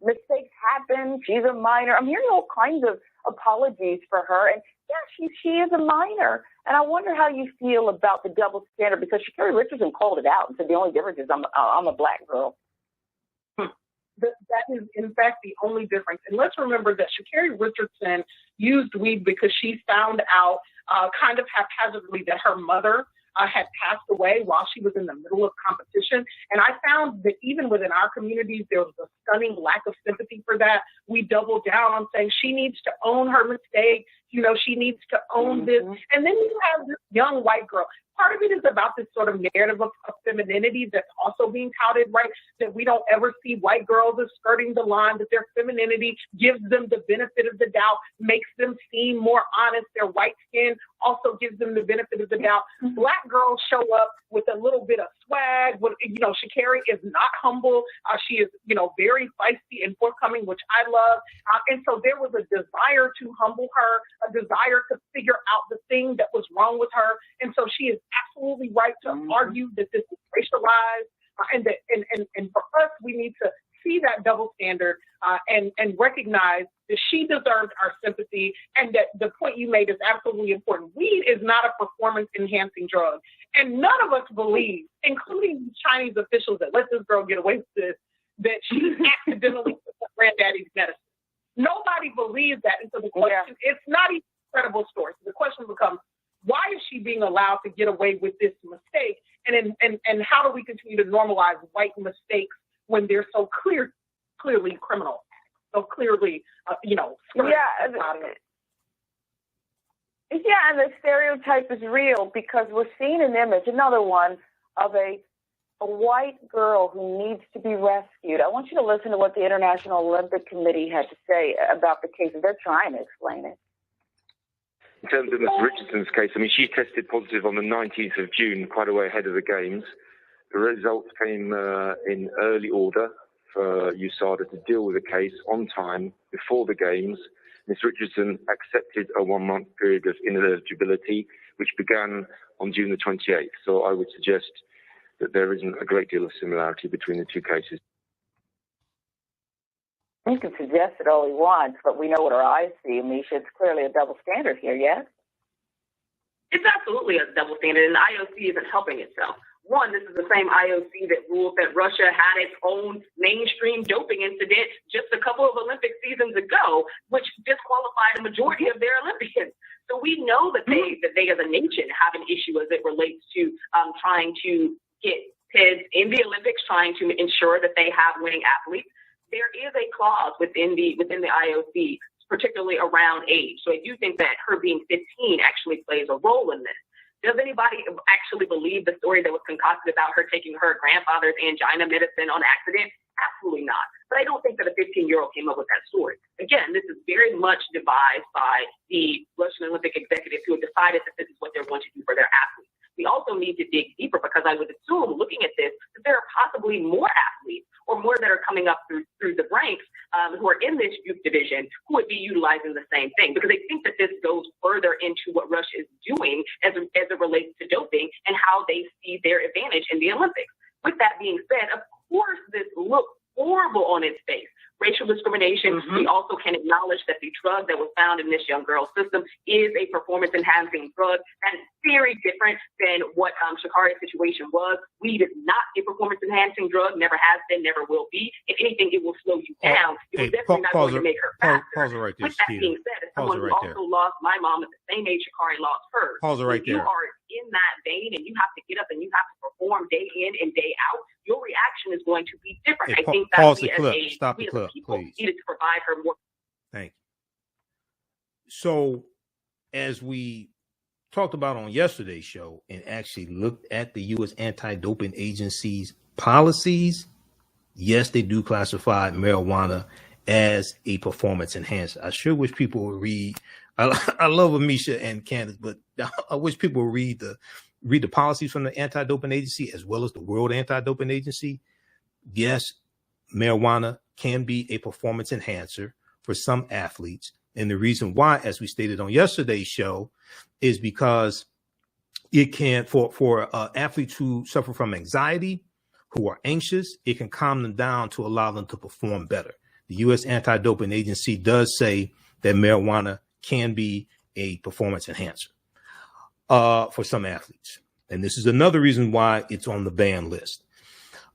Mistakes happen. She's a minor. I'm hearing all kinds of apologies for her, and yeah, she is a minor. And I wonder how you feel about the double standard, because Sha'Carri Richardson called it out and said the only difference is I'm a black girl. That is, in fact, the only difference. And let's remember that Sha'Carri Richardson used weed because she found out kind of haphazardly that her mother had passed away while she was in the middle of competition. And I found that even within our communities, there was a stunning lack of sympathy for that. We doubled down on saying she needs to own her mistake. She needs to own this. And then you have this young white girl. Part of it is about this sort of narrative of femininity that's also being touted, right? That we don't ever see white girls as skirting the line, that their femininity gives them the benefit of the doubt, makes them seem more honest. Their white skin also gives them the benefit of the doubt. Black girls show up with a little bit of swag. Sha'Carri is not humble. She is, very feisty and forthcoming, which I love. And so there was a desire to humble her, a desire to figure out the thing that was wrong with her. And so she is absolutely right to argue that this is racialized, and for us, we need to see that double standard and recognize that she deserved our sympathy, and that the point you made is absolutely important. Weed is not a performance-enhancing drug, and none of us believe, including Chinese officials that let this girl get away with this, that she accidentally took her granddaddy's medicine. Nobody believes that, and so the question, it's not even a credible story. So the question becomes, why is she being allowed to get away with this mistake? And how do we continue to normalize white mistakes when they're so clearly criminal, so clearly, and the stereotype is real, because we're seeing an image, another one, of a white girl who needs to be rescued. I want you to listen to what the International Olympic Committee had to say about the case. They're trying to explain it. In terms of Ms. Richardson's case, she tested positive on the 19th of June, quite a way ahead of the Games. The results came in early order for USADA to deal with the case on time before the Games. Ms. Richardson accepted a 1-month period of ineligibility, which began on June the 28th. So I would suggest that there isn't a great deal of similarity between the two cases. He can suggest it all he wants, but we know what our eyes see, Misha. It's clearly a double standard here, yes? It's absolutely a double standard, and the IOC isn't helping itself. One, this is the same IOC that ruled that Russia had its own mainstream doping incident just a couple of Olympic seasons ago, which disqualified a majority of their Olympians. So we know that they as a nation have an issue as it relates to trying to get kids in the Olympics, trying to ensure that they have winning athletes. There is a clause within the IOC, particularly around age. So I do think that her being 15 actually plays a role in this. Does anybody actually believe the story that was concocted about her taking her grandfather's angina medicine on accident? Absolutely not. But I don't think that a 15-year-old came up with that story. Again, this is very much devised by the Russian Olympic executives who have decided that this is what they're going to do for their athletes. We also need to dig deeper, because I would assume, looking at this, that there are possibly more athletes or more that are coming up through the ranks who are in this youth division who would be utilizing the same thing, because they think that this goes further into what Russia is doing as it relates to doping and how they see their advantage in the Olympics. With that being said, of course, this looks horrible on its face. Racial discrimination. We also can acknowledge that the drug that was found in this young girl's system is a performance-enhancing drug, and it's very different than what Sha'Carri's situation was. Weed is not a performance-enhancing drug, never has been, never will be. If anything, it will slow you down. It was definitely not going to make her faster. Pause it right there, With that being said, as someone who also lost my mom at the same age Sha'Carri lost hers, pause it right there. You are in that vein, and you have to get up and you have to perform day in and day out. Your reaction is going to be different. I think that pause we the clip. as Stop the clip, people please. needed to provide her more. Thank you. So as we talked about on yesterday's show and actually looked at the U.S. anti-doping agency's policies, yes, they do classify marijuana as a performance enhancer. I sure wish people would read. I love Amisha and Candace, but I wish people would read the policies from the anti-doping agency as well as the World Anti-Doping Agency. Yes, marijuana can be a performance enhancer for some athletes. And the reason why, as we stated on yesterday's show, is because it can, for athletes who suffer from anxiety, who are anxious, it can calm them down to allow them to perform better. The U.S. Anti-Doping Agency does say that marijuana can be a performance enhancer for some athletes. And this is another reason why it's on the ban list.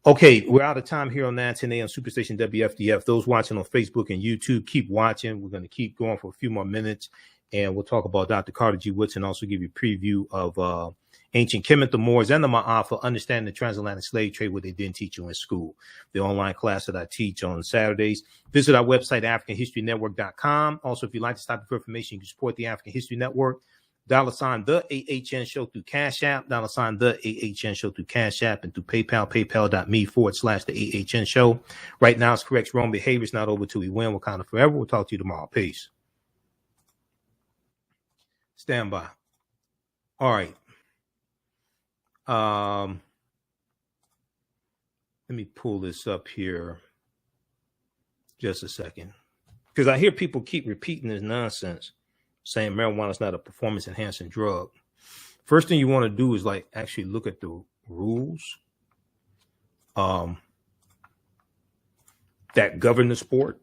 Okay, we're out of time here on 910 AM Superstation WFDF. Those watching on Facebook and YouTube, keep watching. We're going to keep going for a few more minutes, and we'll talk about Dr. Carter G. Woodson, also give you a preview of Ancient Kemet, the Moors, and the Maafa, Understanding the Transatlantic Slave Trade, what they didn't teach you in school. The online class that I teach on Saturdays. Visit our website, AfricanHistoryNetwork.com. Also, if you'd like to stop for information, you can support the African History Network. $, the AHN Show through Cash App, $, the AHN Show through Cash App, and through PayPal, paypal.me/the AHN Show. Right now, it's correct wrong behavior. It's not over till we win. Wakanda forever. We'll talk to you tomorrow. Peace. Stand by. All right. Let me pull this up here just a second, because I hear people keep repeating this nonsense, saying marijuana is not a performance enhancing drug. First thing you want to do is like actually look at the rules that govern the sport.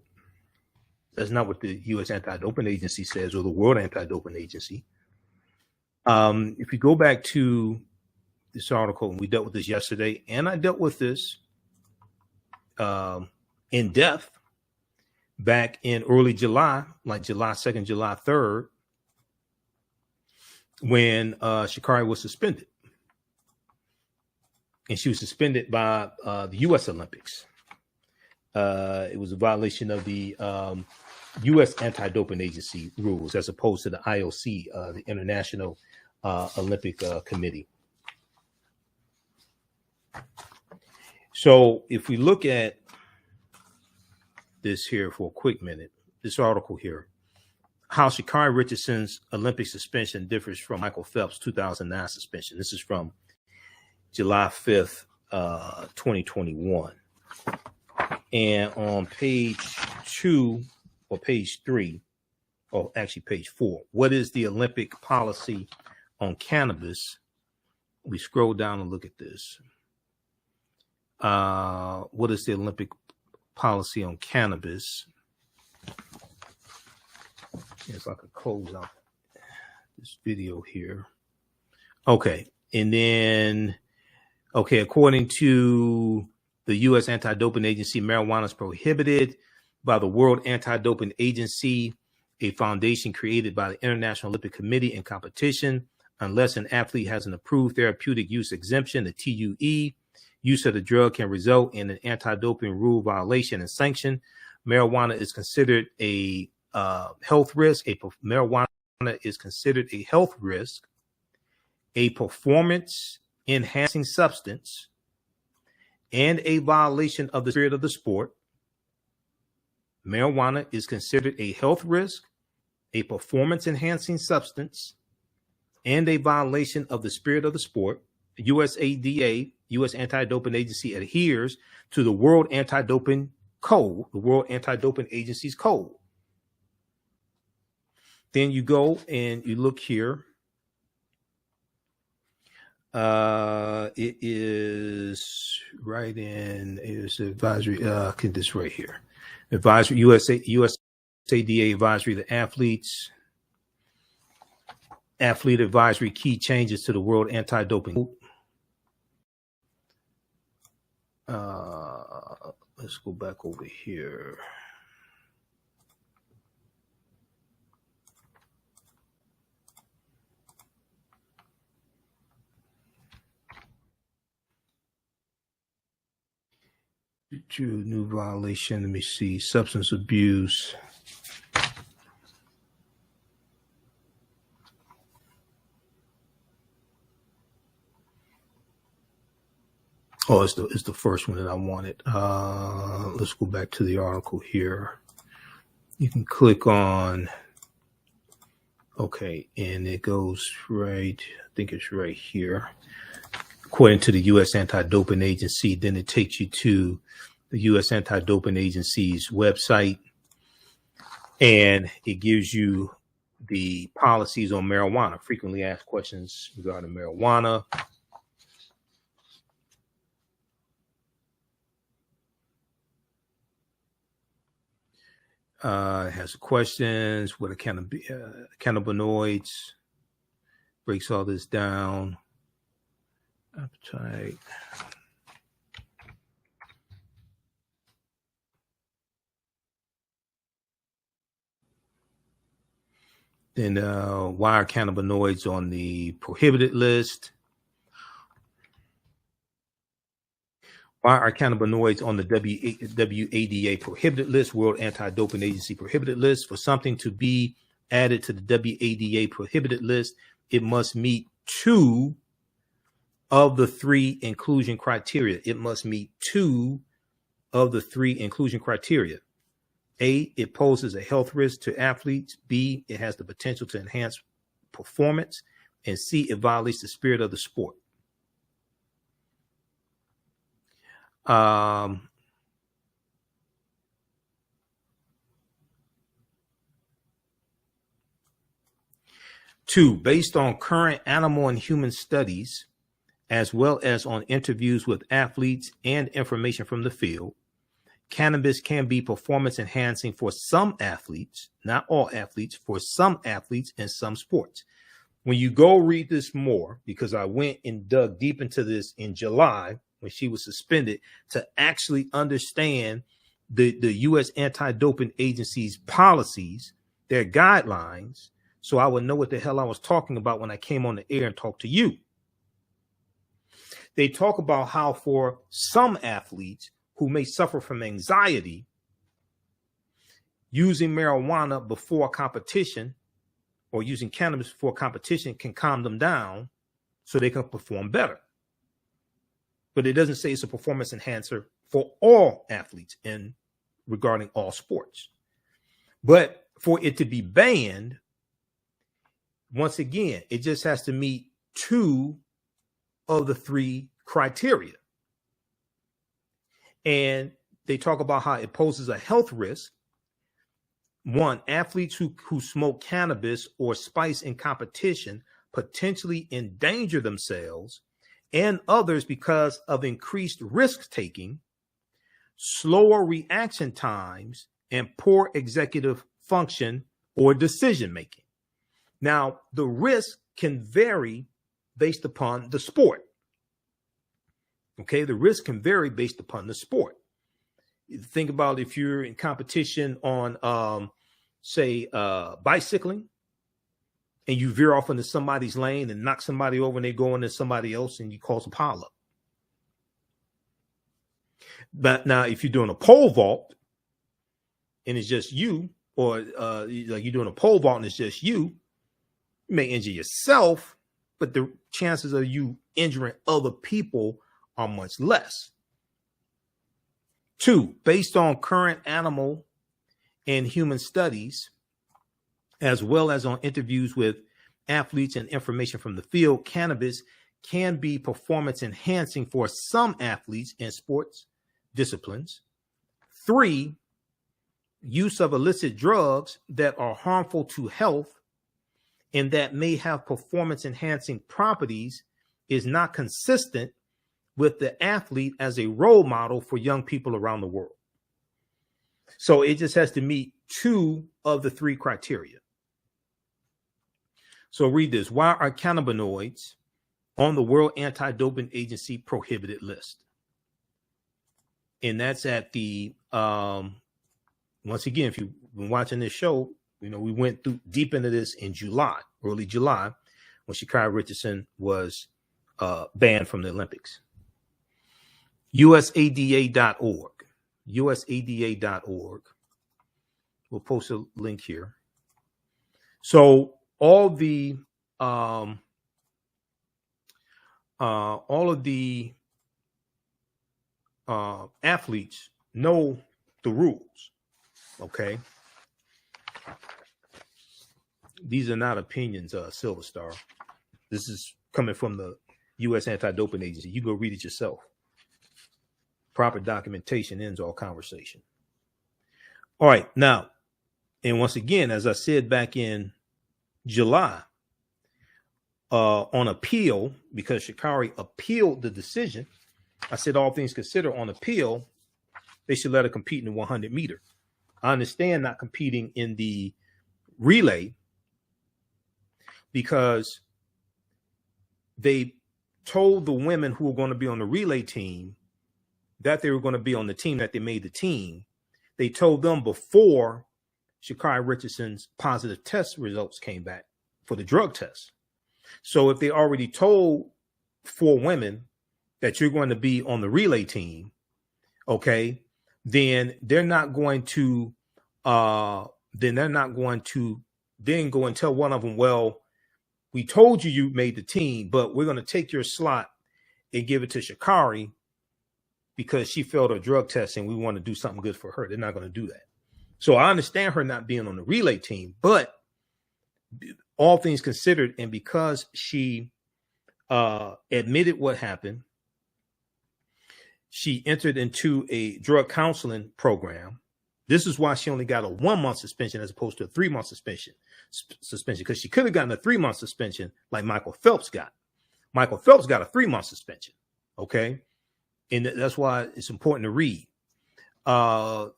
That's not what the U.S. Anti-Doping Agency says, or the World Anti-Doping Agency. If you go back to this article, and we dealt with this yesterday, and I dealt with this in depth back in early July, like July 2nd, July 3rd, when Sha'Carri was suspended. And she was suspended by the U.S. Olympics. It was a violation of the U.S. Anti-Doping Agency rules as opposed to the IOC, the International Olympic Committee. So if we look at this here for a quick minute, this article here, how Sha'Carri Richardson's Olympic suspension differs from Michael Phelps' 2009 suspension. This is from July 5th, 2021. And on page 2 or page 3, or actually page 4, what is the Olympic policy on cannabis? We scroll down and look at this. What is the Olympic policy on cannabis? If I could close out this video here. Okay. And then, okay, according to the U.S. Anti-Doping Agency, marijuana is prohibited by the World Anti-Doping Agency, a foundation created by the International Olympic Committee in competition, unless an athlete has an approved therapeutic use exemption, the TUE. Use of the drug can result in an anti-doping rule violation and sanction. Marijuana is considered a health risk. Marijuana is considered a health risk, a performance enhancing substance, and a violation of the spirit of the sport. Marijuana is considered a health risk, a performance enhancing substance, and a violation of the spirit of the sport. USADA, U.S. Anti-Doping Agency, adheres to the World Anti-Doping Code, the World Anti-Doping Agency's code. Then you go and you look here. It is right in, it's advisory, this right here. Advisory, USADA advisory, the athlete advisory, key changes to the World Anti-Doping Code. Let's go back over here. New violation. Let me see. Substance abuse. Oh, it's the first one that I wanted. Let's go back to the article here. You can click on, okay, and it goes right, I think it's right here. According to the U.S. Anti-Doping Agency, then it takes you to the U.S. Anti-Doping Agency's website, and it gives you the policies on marijuana, frequently asked questions regarding marijuana. It has questions, what are cannabinoids, breaks all this down. Appetite. Then why are cannabinoids on the prohibited list? Why are cannabinoids on the WADA prohibited list, World Anti-Doping Agency prohibited list? For something to be added to the WADA prohibited list, it must meet 2 of the 3 inclusion criteria. It must meet 2 of the 3 inclusion criteria. A, it poses a health risk to athletes. B, it has the potential to enhance performance. And C, it violates the spirit of the sport. Two, based on current animal and human studies, as well as on interviews with athletes and information from the field, cannabis can be performance enhancing for some athletes, not all athletes, for some athletes in some sports. When you go read this more, because I went and dug deep into this in July when she was suspended, to actually understand the U.S. Anti-Doping Agency's policies, their guidelines, so I would know what the hell I was talking about when I came on the air and talked to you. They talk about how for some athletes who may suffer from anxiety, using marijuana before competition or using cannabis before competition can calm them down so they can perform better. But it doesn't say it's a performance enhancer for all athletes in regarding all sports. But for it to be banned, once again, it just has to meet 2 of the 3 criteria. And they talk about how it poses a health risk. 1, athletes who smoke cannabis or spice in competition potentially endanger themselves and others because of increased risk taking, slower reaction times, and poor executive function or decision making. Now, the risk can vary based upon the sport. Okay, the risk can vary based upon the sport. Think about if you're in competition on, say, bicycling, and you veer off into somebody's lane and knock somebody over and they go into somebody else and you cause a pileup. But now, if you're doing a pole vault and it's just you, or like you're doing a pole vault and it's just you may injure yourself, but the chances of you injuring other people are much less. 2, based on current animal and human studies, as well as on interviews with athletes and information from the field, cannabis can be performance enhancing for some athletes in sports disciplines. 3, use of illicit drugs that are harmful to health and that may have performance enhancing properties is not consistent with the athlete as a role model for young people around the world. So it just has to meet 2 of the 3 criteria. So read this. Why are cannabinoids on the World Anti-Doping Agency prohibited list? And that's at the, once again, if you've been watching this show, you know, we went through deep into this in July, early July, when Sha'Carri Richardson was banned from the Olympics. USADA.org. USADA.org. We'll post a link here. So all of the athletes know the rules. Okay. These are not opinions, Silver Star. This is coming from the U.S. Anti-Doping Agency. You go read it yourself. Proper documentation ends all conversation. All right. Now, and once again, as I said back in July, on appeal, because Sha'Carri appealed the decision, I said all things considered on appeal, they should let her compete in the 100 meter. I understand not competing in the relay because they told the women who were going to be on the relay team that they were going to be on the team, that they made the team. They told them before Sha'Carri Richardson's positive test results came back for the drug test. So if they already told 4 women that you're going to be on the relay team, okay, then they're not going to then go and tell one of them, well, we told you made the team, but we're going to take your slot and give it to Sha'Carri because she failed her drug test and we want to do something good for her. They're not going to do that. So I understand her not being on the relay team, but all things considered, and because she admitted what happened, she entered into a drug counseling program. This is why she only got a 1-month suspension as opposed to a 3-month suspension, because she could have gotten a 3-month suspension like Michael Phelps got. Michael Phelps got a 3-month suspension. Okay. And that's why it's important to read. So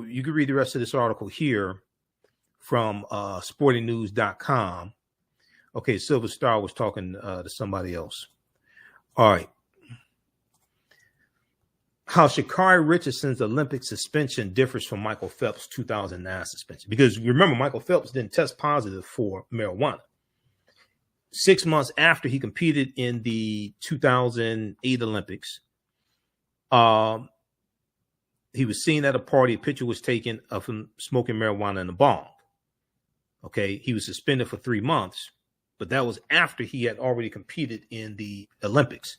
you can read the rest of this article here from sportingnews.com. Okay, Silver Star was talking to somebody else. All right. How Sha'Carri Richardson's Olympic suspension differs from Michael Phelps' 2009 suspension. Because remember, Michael Phelps didn't test positive for marijuana. 6 months after he competed in the 2008 Olympics, he was seen at a party. A picture was taken of him smoking marijuana in a bong. Okay, he was suspended for 3 months, but that was after he had already competed in the Olympics.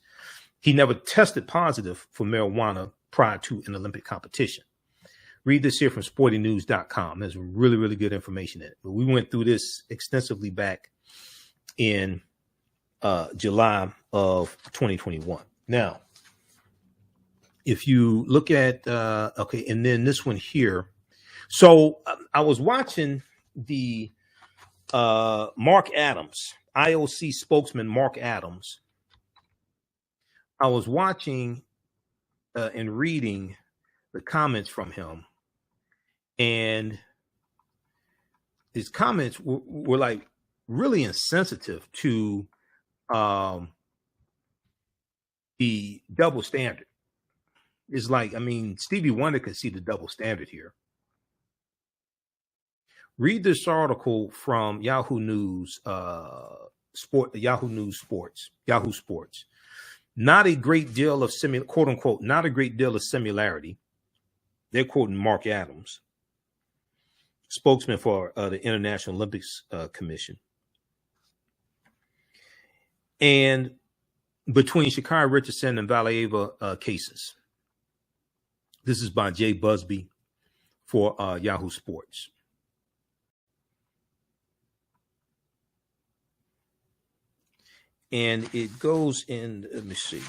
He never tested positive for marijuana prior to an Olympic competition. Read this here from sportingnews.com. There's really, really good information in it. But we went through this extensively back in July of 2021. Now, if you look at, okay, and then this one here. So I was watching the Mark Adams, IOC spokesman Mark Adams. I was watching and reading the comments from him, and his comments were like really insensitive to the double standard. It's like, I mean, Stevie Wonder could see the double standard here. Read this article from Yahoo News, Yahoo Sports. Not a great deal of quote unquote, not a great deal of similarity. They're quoting Mark Adams, spokesman for the International Olympics Commission. And between Sha'Carri Richardson and Valieva cases. This is by Jay Busby for Yahoo Sports. And it goes in, let me see.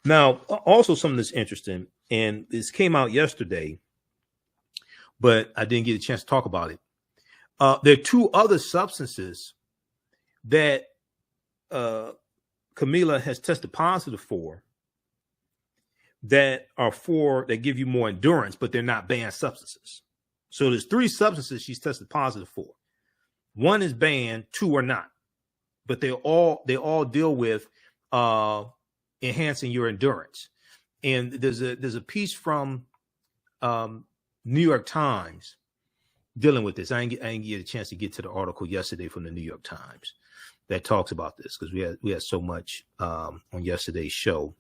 Now, also something that's interesting, and this came out yesterday, but I didn't get a chance to talk about it. There are 2 other substances that Kamila has tested positive for that give you more endurance, but they're not banned substances. So there's 3 substances she's tested positive for. 1 is banned, 2 are not. But they all deal with enhancing your endurance. And there's a piece from New York Times dealing with this. I didn't get a chance to get to the article yesterday from the New York Times that talks about this because we had so much on yesterday's show.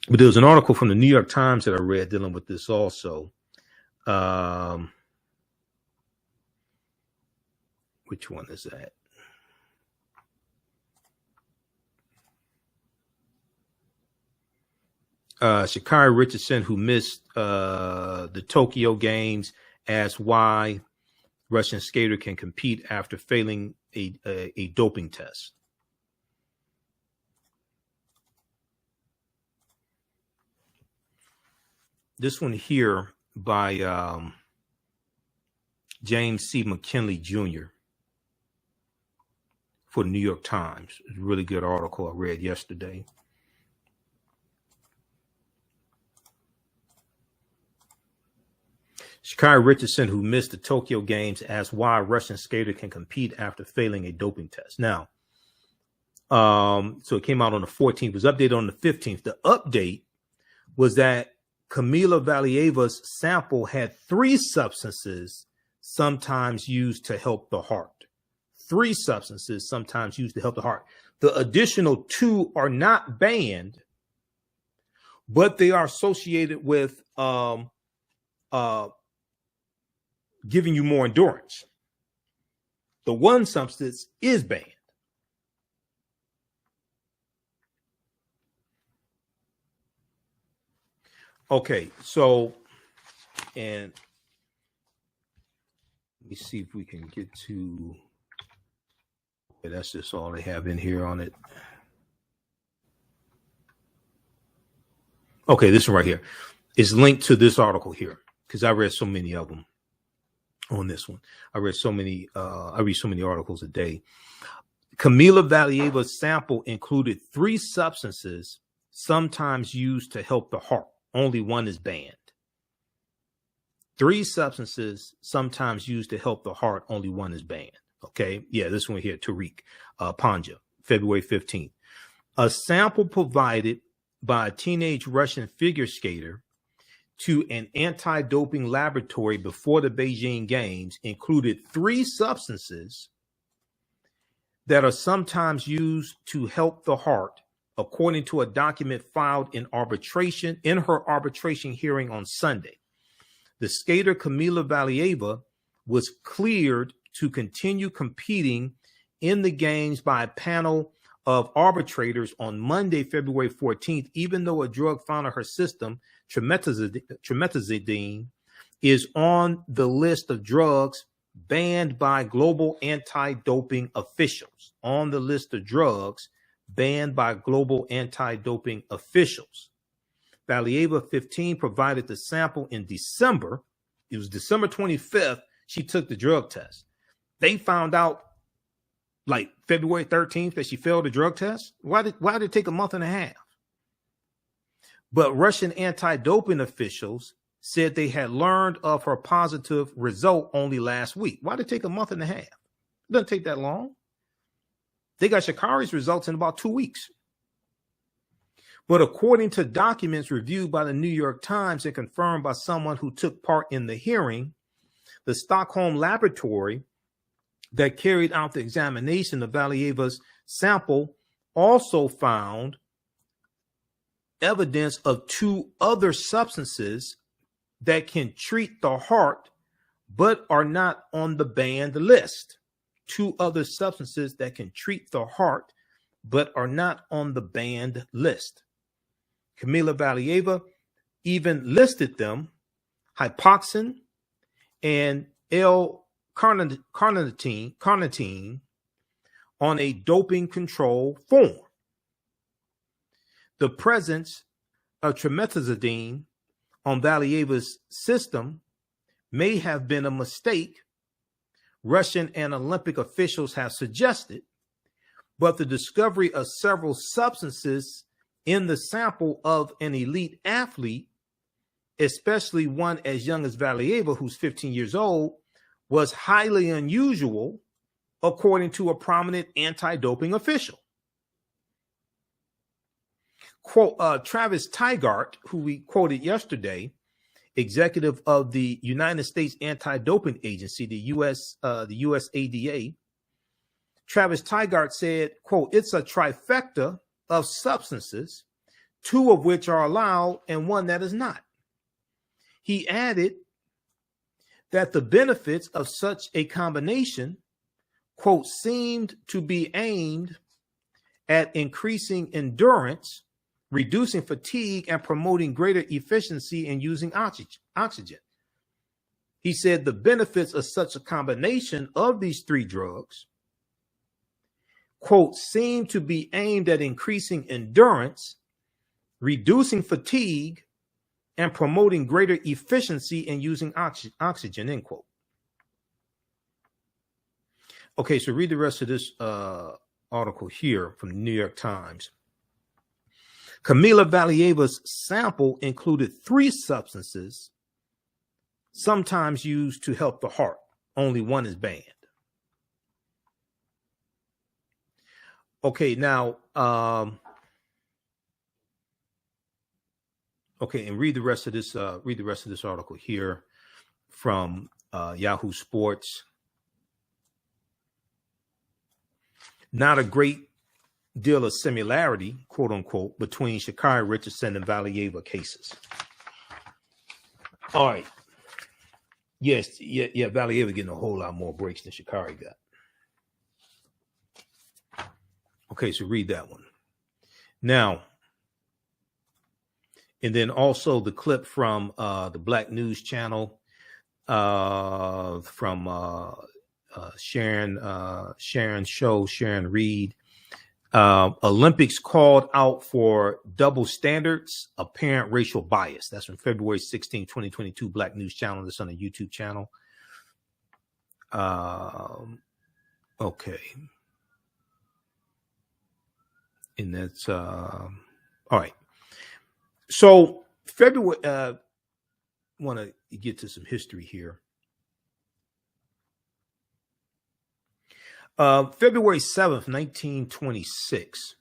But there was an article from the New York Times that I read dealing with this also. Which one is that? Sha'Carri Richardson, who missed the Tokyo Games, asked why Russian skater can compete after failing a doping test. This one here by James C. McKinley Jr. for the New York Times. It's a really good article I read yesterday. Sha'Carri Richardson, who missed the Tokyo Games, asked why a Russian skater can compete after failing a doping test. Now, so it came out on the 14th. It was updated on the 15th. The update was that Kamila Valieva's sample had 3 substances sometimes used to help the heart. 3 substances sometimes used to help the heart. The additional 2 are not banned, but they are associated with giving you more endurance. The 1 substance is banned. Okay, so, and let me see if we can get to, okay, that's just all they have in here on it. Okay, this one right here is linked to this article here because I read so many of them on this one. I read so many articles a day. Kamila Valieva's sample included 3 substances sometimes used to help the heart. Only 1 is banned. 3 substances sometimes used to help the heart. Only 1 is banned. Okay. Yeah, this one here, Tariq Panja, February 15th. A sample provided by a teenage Russian figure skater to an anti-doping laboratory before the Beijing Games included 3 substances that are sometimes used to help the heart, according to a document filed in her arbitration hearing on Sunday. The skater Kamila Valieva was cleared to continue competing in the games by a panel of arbitrators on Monday, February 14th, even though a drug found in her system, trimetazidine, is on the list of drugs banned by global anti-doping officials. On the list of drugs banned by global anti-doping officials. Valieva, 15, provided the sample in December. It was December 25th. She took the drug test. They found out like February 13th that she failed the drug test. Why did it take a month and a half? But Russian anti-doping officials said they had learned of her positive result only last week. Why did it take a month and a half? It doesn't take that long. They got Sha'Carri's results in about 2 weeks. But according to documents reviewed by the New York Times and confirmed by someone who took part in the hearing, the Stockholm laboratory that carried out the examination of Valieva's sample also found evidence of 2 other substances that can treat the heart but are not on the banned list. 2 other substances that can treat the heart but are not on the banned list. Kamila Valieva even listed them, hypoxin and L-carnitine, on a doping control form. The presence of trimetazidine on Valieva's system may have been a mistake, Russian and Olympic officials have suggested, but the discovery of several substances in the sample of an elite athlete, especially one as young as Valieva, who's 15 years old, was highly unusual, according to a prominent anti-doping official. Quote, Travis Tygart, who we quoted yesterday, executive of the United States Anti-Doping Agency, the USADA, Travis Tygart said, quote, it's a trifecta of substances, 2 of which are allowed and 1 that is not. He added that the benefits of such a combination, quote, seemed to be aimed at increasing endurance reducing fatigue, and promoting greater efficiency in using oxygen. He said the benefits of such a combination of these three drugs, quote, seem to be aimed at increasing endurance, reducing fatigue, and promoting greater efficiency in using oxygen, end quote. Okay, so read the rest of this article here from the New York Times. Kamila Valieva's sample included 3 substances sometimes used to help the heart. Only one is banned. Okay, now, okay, and read the rest of this. Read the rest of this article here from Yahoo Sports. Not a great deal of similarity, quote unquote, between Sha'Carri Richardson and Valieva cases. All right. Yes, yeah, Valieva getting a whole lot more breaks than Sha'Carri got. Okay, so read that one. Now, and then also the clip from the Black News Channel from Sharon's show, Sharon Reed. Olympics called out for double standards, apparent racial bias. That's from February 16, 2022, Black News Channel. That's on the YouTube channel. Okay. And that's all right. So February, want to get to some history here. February 7th, 1926,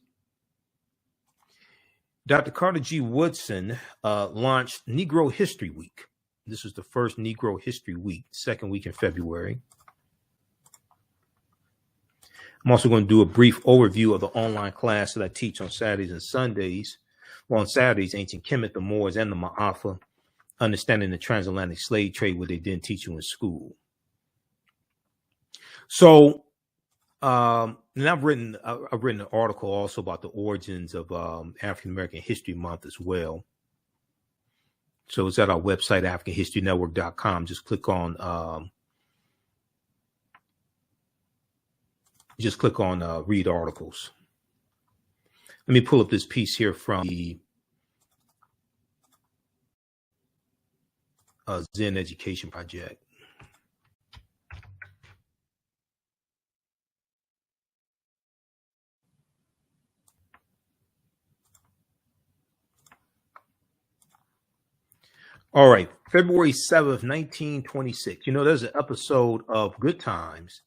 Dr. Carter G. Woodson launched Negro History Week. This was the first Negro History Week, second week in February. I'm also going to do a brief overview of the online class that I teach on Saturdays and Sundays. Well, on Saturdays, Ancient Kemet, the Moors, and the Maafa, understanding the transatlantic slave trade, what they didn't teach you in school. So, and I've written an article also about the origins of African American History Month as well. So it's at our website, AfricanHistoryNetwork.com. Just click on read articles. Let me pull up this piece here from the Zen Education Project. All right, February 7th, 1926. You know, there's an episode of Good Times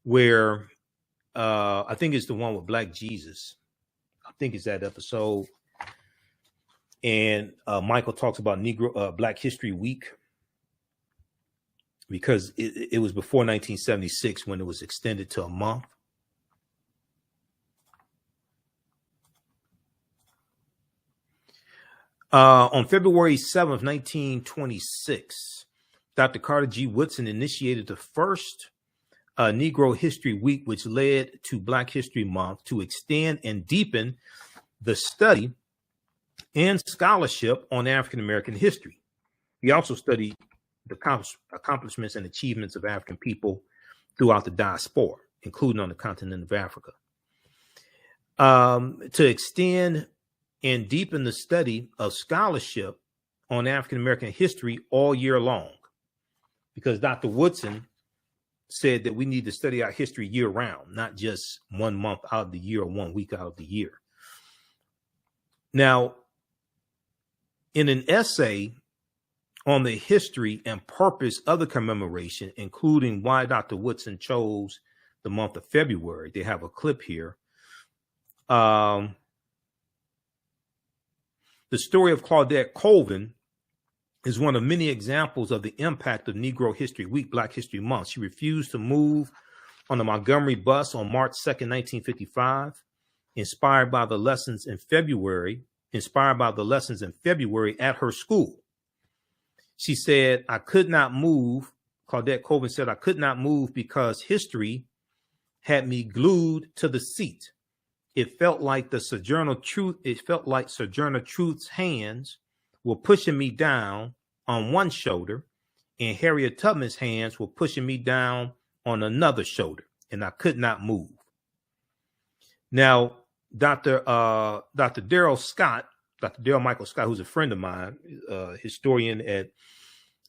where I think it's the one with Black Jesus. I think it's that episode. And Michael talks about Black History Week because it was before 1976 when it was extended to a month. On February 7th, 1926, Dr. Carter G. Woodson initiated the first Negro History Week, which led to Black History Month, to extend and deepen the study and scholarship on African American history. He also studied the accomplishments and achievements of African people throughout the diaspora, including on the continent of Africa. To extend and deepen the study of scholarship on African American history all year long, because Dr. Woodson said that we need to study our history year round, not just 1 month out of the year or 1 week out of the year. Now, in an essay on the history and purpose of the commemoration, including why Dr. Woodson chose the month of February, they have a clip here. The story of Claudette Colvin is one of many examples of the impact of Negro History Week, Black History Month. She refused to move on the Montgomery bus on March 2nd, 1955, inspired by the lessons in February at her school. She said, I could not move. Claudette Colvin said, I could not move because history had me glued to the seat. it felt like Sojourner Truth's hands were pushing me down on one shoulder, and Harriet Tubman's hands were pushing me down on another shoulder, and I could not move. Now, Dr. Daryl Michael Scott, who's a friend of mine, historian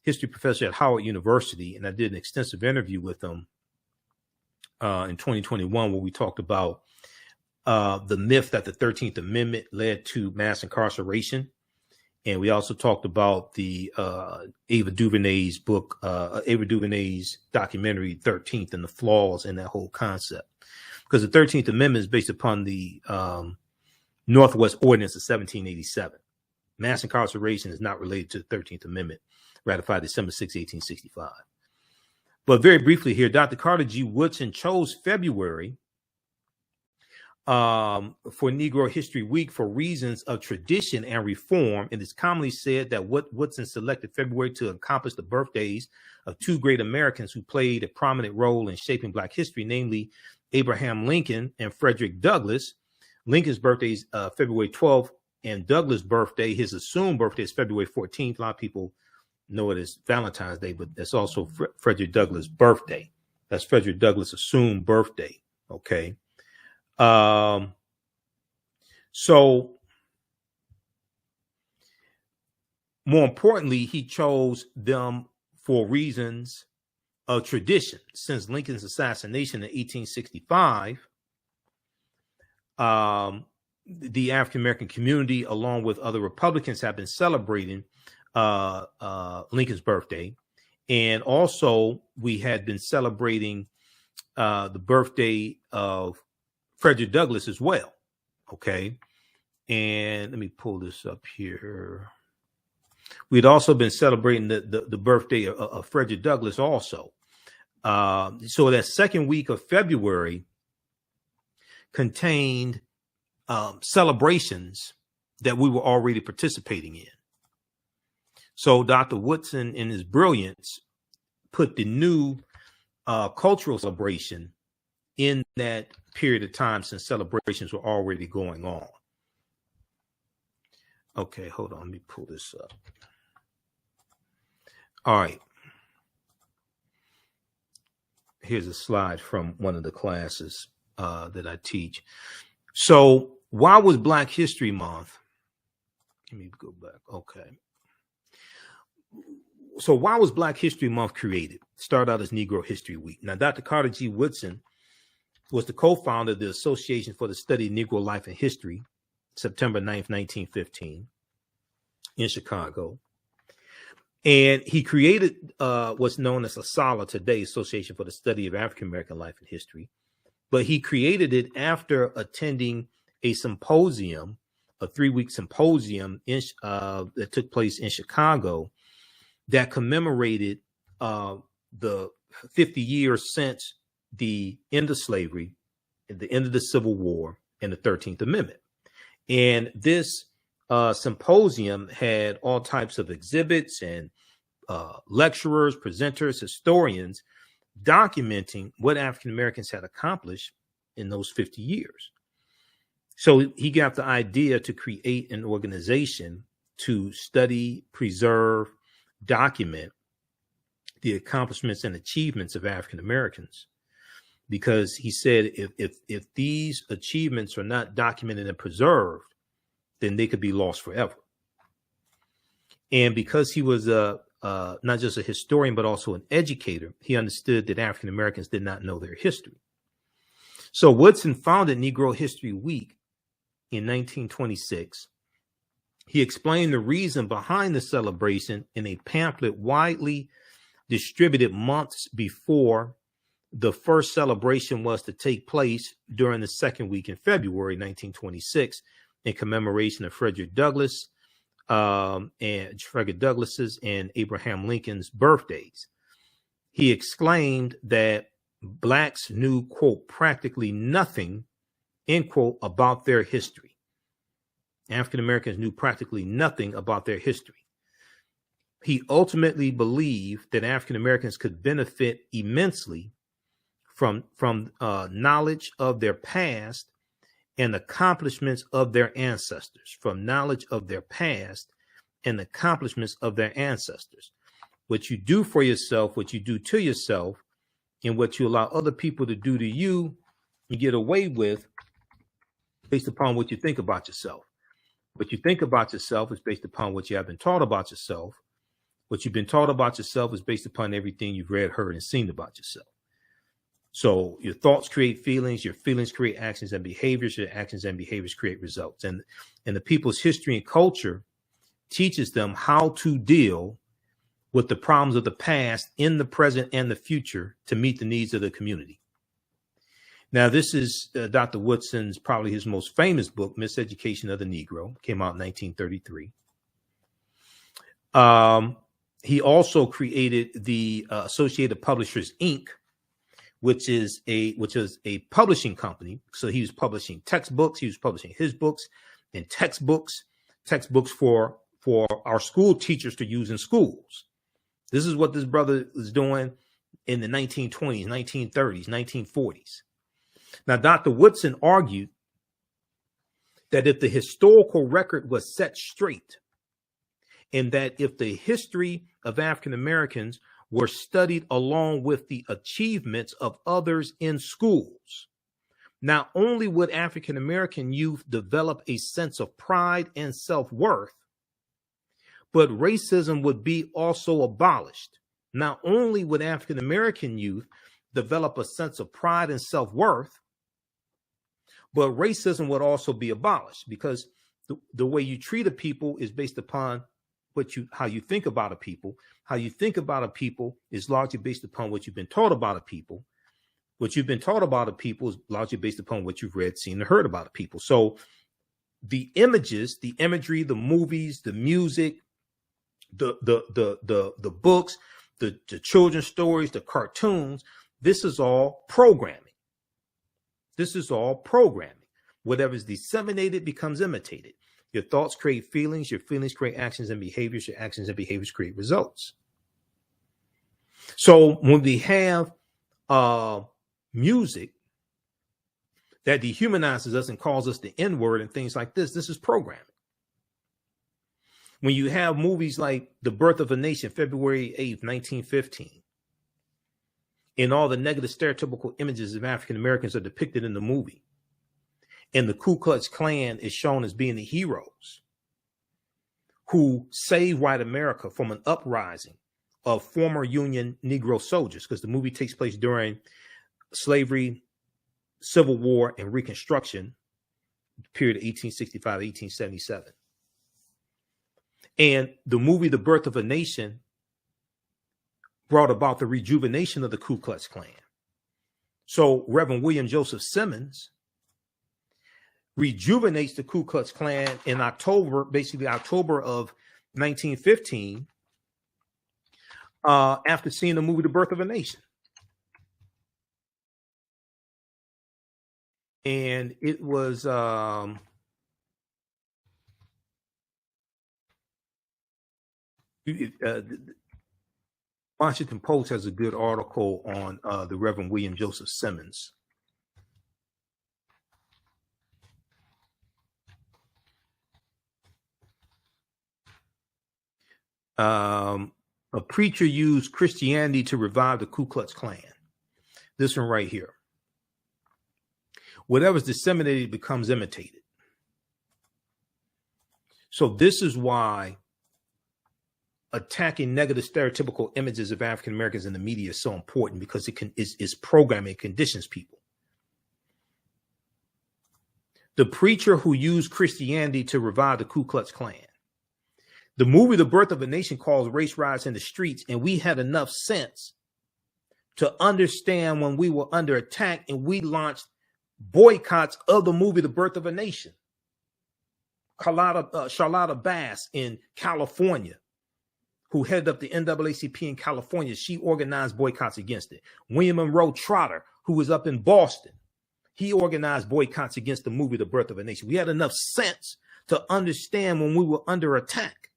history professor at Howard University, and I did an extensive interview with him in 2021 where we talked about the myth that the 13th Amendment led to mass incarceration. And we also talked about the Ava DuVernay's book, Ava DuVernay's documentary 13th, and the flaws in that whole concept. Because the 13th Amendment is based upon the Northwest Ordinance of 1787. Mass incarceration is not related to the 13th Amendment, ratified December 6, 1865. But very briefly here, Dr. Carter G. Woodson chose February for Negro History Week for reasons of tradition and reform. It is commonly said that Woodson selected February to accomplish the birthdays of two great Americans who played a prominent role in shaping Black history, namely Abraham Lincoln and Frederick Douglass. Lincoln's birthday is February 12th, and Douglass' birthday, his assumed birthday, is February 14th. A lot of people know it as Valentine's Day, but that's also Frederick Douglass' birthday. That's Frederick Douglass' assumed birthday. Okay. So more importantly, he chose them for reasons of tradition. Since Lincoln's assassination in 1865, the African-American community, along with other Republicans, have been celebrating Lincoln's birthday. And also we had been celebrating the birthday of Frederick Douglass as well. Okay. And let me pull this up here. We'd also been celebrating the birthday of Frederick Douglass also. So that second week of February contained celebrations that we were already participating in. So Dr. Woodson, in his brilliance, put the new cultural celebration in that period of time, since celebrations were already going on. Okay, hold on. Let me pull this up. All right. Here's a slide from one of the classes that I teach. So why was Black History Month? Let me go back. Okay. So why was Black History Month created? Started out as Negro History Week. Now, Dr. Carter G. Woodson was the co-founder of the Association for the Study of Negro Life and History, September 9th, 1915, in Chicago. And he created what's known as ASALH today, Association for the Study of African American Life and History. But he created it after attending a symposium, a 3-week symposium that took place in Chicago that commemorated the 50 years since the end of slavery, the end of the Civil War, and the 13th Amendment. And this symposium had all types of exhibits and lecturers, presenters, historians documenting what African Americans had accomplished in those 50 years. So he got the idea to create an organization to study, preserve, document the accomplishments and achievements of African Americans. Because he said if these achievements are not documented and preserved, then they could be lost forever. And because he was not just a historian, but also an educator, he understood that African Americans did not know their history. So Woodson founded Negro History Week in 1926. He explained the reason behind the celebration in a pamphlet widely distributed months before the first celebration was to take place during the second week in February 1926 in commemoration of Frederick Douglass and Frederick Douglass's and Abraham Lincoln's birthdays. He exclaimed that Blacks knew, quote, practically nothing, end quote, about their history. African Americans knew practically nothing about their history. He ultimately believed that African Americans could benefit immensely from knowledge of their past and accomplishments of their ancestors, from knowledge of their past and accomplishments of their ancestors. What you do for yourself, what you do to yourself, and what you allow other people to do to you, you get away with based upon what you think about yourself. What you think about yourself is based upon what you have been taught about yourself. What you've been taught about yourself is based upon everything you've read, heard, and seen about yourself. So your thoughts create feelings, your feelings create actions and behaviors, your actions and behaviors create results. And the people's history and culture teaches them how to deal with the problems of the past in the present and the future to meet the needs of the community. Now, this is Dr. Woodson's, probably his most famous book, Miseducation of the Negro, came out in 1933. He also created the Associated Publishers, Inc., which is a publishing company. So he was publishing textbooks. He was publishing his books and textbooks for our school teachers to use in schools. This is what this brother was doing in the 1920s, 1930s, 1940s. Now, Dr. Woodson argued that if the historical record was set straight, and that if the history of African Americans were studied along with the achievements of others in schools, not only would African American youth develop a sense of pride and self-worth, but racism would be also abolished. Not only would African American youth develop a sense of pride and self-worth, but racism would also be abolished, because the way you treat a people is based upon how you think about a people. How you think about a people is largely based upon what you've been taught about a people. What you've been taught about a people is largely based upon what you've read, seen, or heard about a people. So the images, the imagery, the movies, the music, the books, the children's stories, the cartoons, this is all programming. This is all programming. Whatever is disseminated becomes imitated. Your thoughts create feelings. Your feelings create actions and behaviors. Your actions and behaviors create results. So when we have music that dehumanizes us and calls us the N-word and things like this, this is programming. When you have movies like The Birth of a Nation, February 8th, 1915, and all the negative stereotypical images of African Americans are depicted in the movie, and the Ku Klux Klan is shown as being the heroes who saved white America from an uprising of former Union Negro soldiers, because the movie takes place during slavery, Civil War, and Reconstruction, period of 1865 to 1877. And the movie The Birth of a Nation brought about the rejuvenation of the Ku Klux Klan. So Reverend William Joseph Simmons rejuvenates the Ku Klux Klan in October, basically October of 1915, after seeing the movie The Birth of a Nation. And it was Washington Post has a good article on the Reverend William Joseph Simmons. A preacher used Christianity to revive the Ku Klux Klan. This one right here. Whatever's disseminated becomes imitated. So this is why attacking negative stereotypical images of African Americans in the media is so important, because it's programming, it conditions people. The preacher who used Christianity to revive the Ku Klux Klan. The movie The Birth of a Nation calls race riots in the streets, and we had enough sense to understand when we were under attack, and we launched boycotts of the movie The Birth of a Nation. Charlotta Bass in California, who headed up the NAACP in California, she organized boycotts against it. William Monroe Trotter, who was up in Boston, he organized boycotts against the movie The Birth of a Nation. We had enough sense to understand when we were under attack.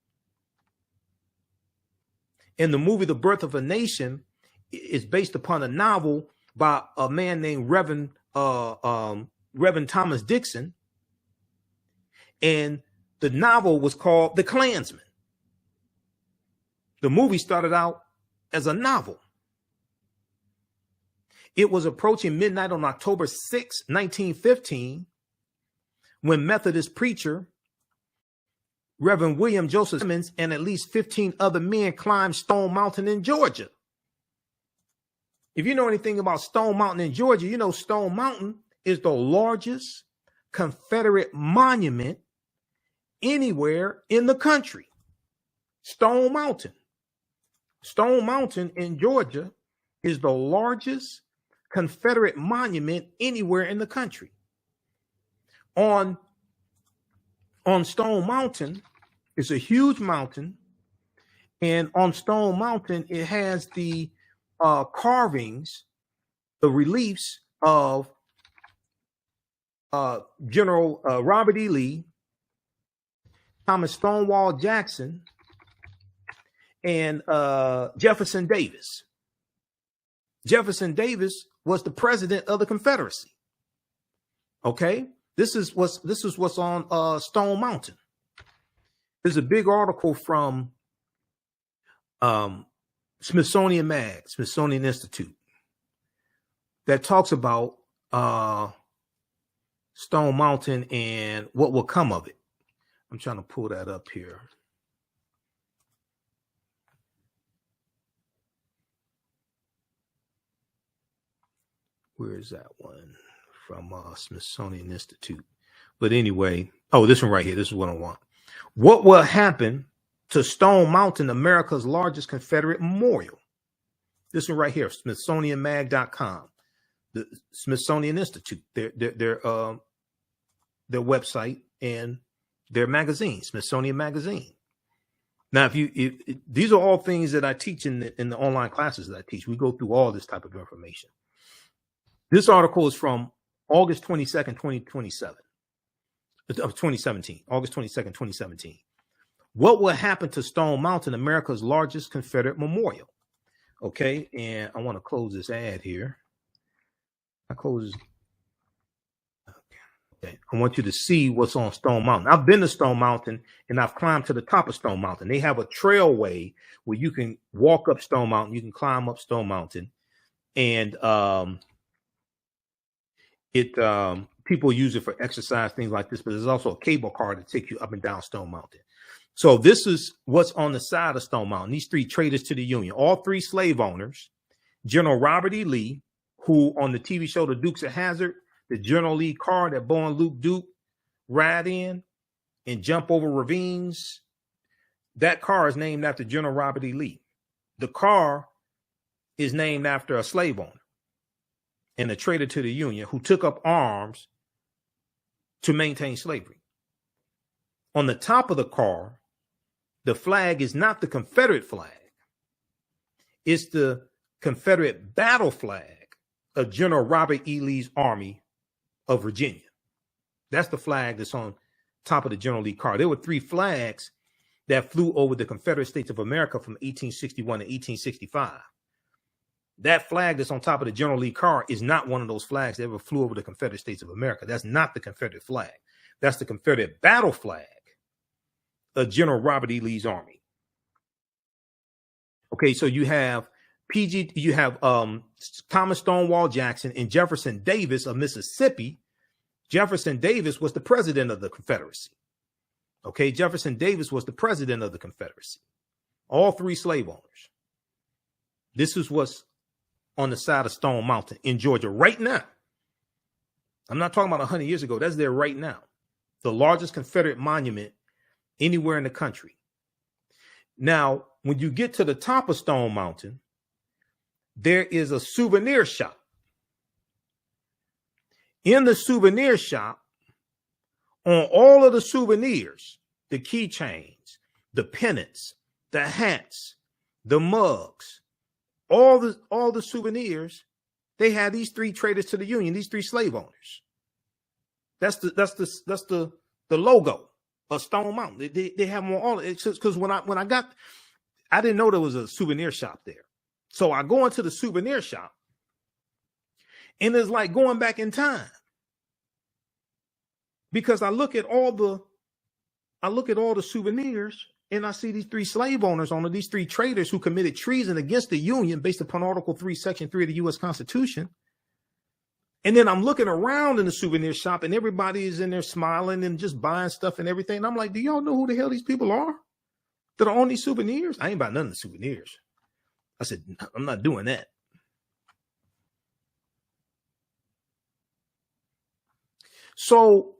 And the movie The Birth of a Nation is based upon a novel by a man named Reverend Reverend Thomas Dixon, and the novel was called The Klansman. The movie started out as a novel. It was approaching midnight on October 6, 1915, when Methodist preacher Reverend William Joseph Simmons and at least 15 other men climbed Stone Mountain in Georgia. If you know anything about Stone Mountain in Georgia, you know Stone Mountain is the largest Confederate monument anywhere in the country. Stone Mountain. Stone Mountain in Georgia is the largest Confederate monument anywhere in the country. On Stone Mountain, it's a huge mountain, and on Stone Mountain, it has the carvings, the reliefs of General Robert E. Lee, Thomas Stonewall Jackson, and Jefferson Davis. Jefferson Davis was the president of the Confederacy. Okay, this is what's on Stone Mountain. There's a big article from Smithsonian Institute, that talks about Stone Mountain and what will come of it. I'm trying to pull that up here. Where is that one? From Smithsonian Institute. But anyway, this one right here. This is what I want. What will happen to Stone Mountain, America's largest Confederate memorial? This one right here, SmithsonianMag.com, the Smithsonian Institute, their website and their magazine, Smithsonian Magazine. Now, if these are all things that I teach in the online classes that I teach. We go through all this type of information. This article is from August 22nd, 2017, August 22nd, 2017. What will happen to Stone Mountain, America's largest Confederate memorial? Okay, and I want to close this ad here. Okay, I want you to see what's on Stone Mountain. I've been to Stone Mountain and I've climbed to the top of Stone Mountain. They have a trailway where you can walk up Stone Mountain, you can climb up Stone Mountain, and people use it for exercise, things like this, but there's also a cable car to take you up and down Stone Mountain. So this is what's on the side of Stone Mountain. These three traitors to the Union, all three slave owners, General Robert E. Lee, who on the TV show The Dukes of Hazzard, the General Lee car that Bo and Luke Duke ride in and jump over ravines, that car is named after General Robert E. Lee. The car is named after a slave owner and a traitor to the Union who took up arms to maintain slavery. On the top of the car, the flag is not the Confederate flag. It's the Confederate battle flag of General Robert E. Lee's Army of Virginia. That's the flag that's on top of the General Lee car. There were three flags that flew over the Confederate States of America from 1861 to 1865. That flag that's on top of the General Lee car is not one of those flags that ever flew over the Confederate States of America. That's not the Confederate flag. That's the Confederate battle flag of General Robert E. Lee's Army. Okay, so you have Thomas Stonewall Jackson and Jefferson Davis of Mississippi. Jefferson Davis was the president of the Confederacy. Okay, Jefferson Davis was the president of the Confederacy. All three slave owners. This is what's on the side of Stone Mountain in Georgia right now. I'm not talking about 100 years ago. That's there right now. The largest Confederate monument anywhere in the country. Now, when you get to the top of Stone Mountain, there is a souvenir shop. In the souvenir shop, on all of the souvenirs, the keychains, the pennants, the hats, the mugs, all the souvenirs, they have these three traitors to the Union, these three slave owners. That's the logo of Stone Mountain. They have them on all. It's because when I got, I didn't know there was a souvenir shop there. So I go into the souvenir shop, and it's like going back in time. Because I look at all the souvenirs, and I see these 3 slave owners on these 3 traitors who committed treason against the Union based upon Article 3, Section 3 of the U.S. Constitution. And then I'm looking around in the souvenir shop, and everybody is in there smiling and just buying stuff and everything. And I'm like, do y'all know who the hell these people are that are on these souvenirs? I ain't buying none of the souvenirs. I said, I'm not doing that. So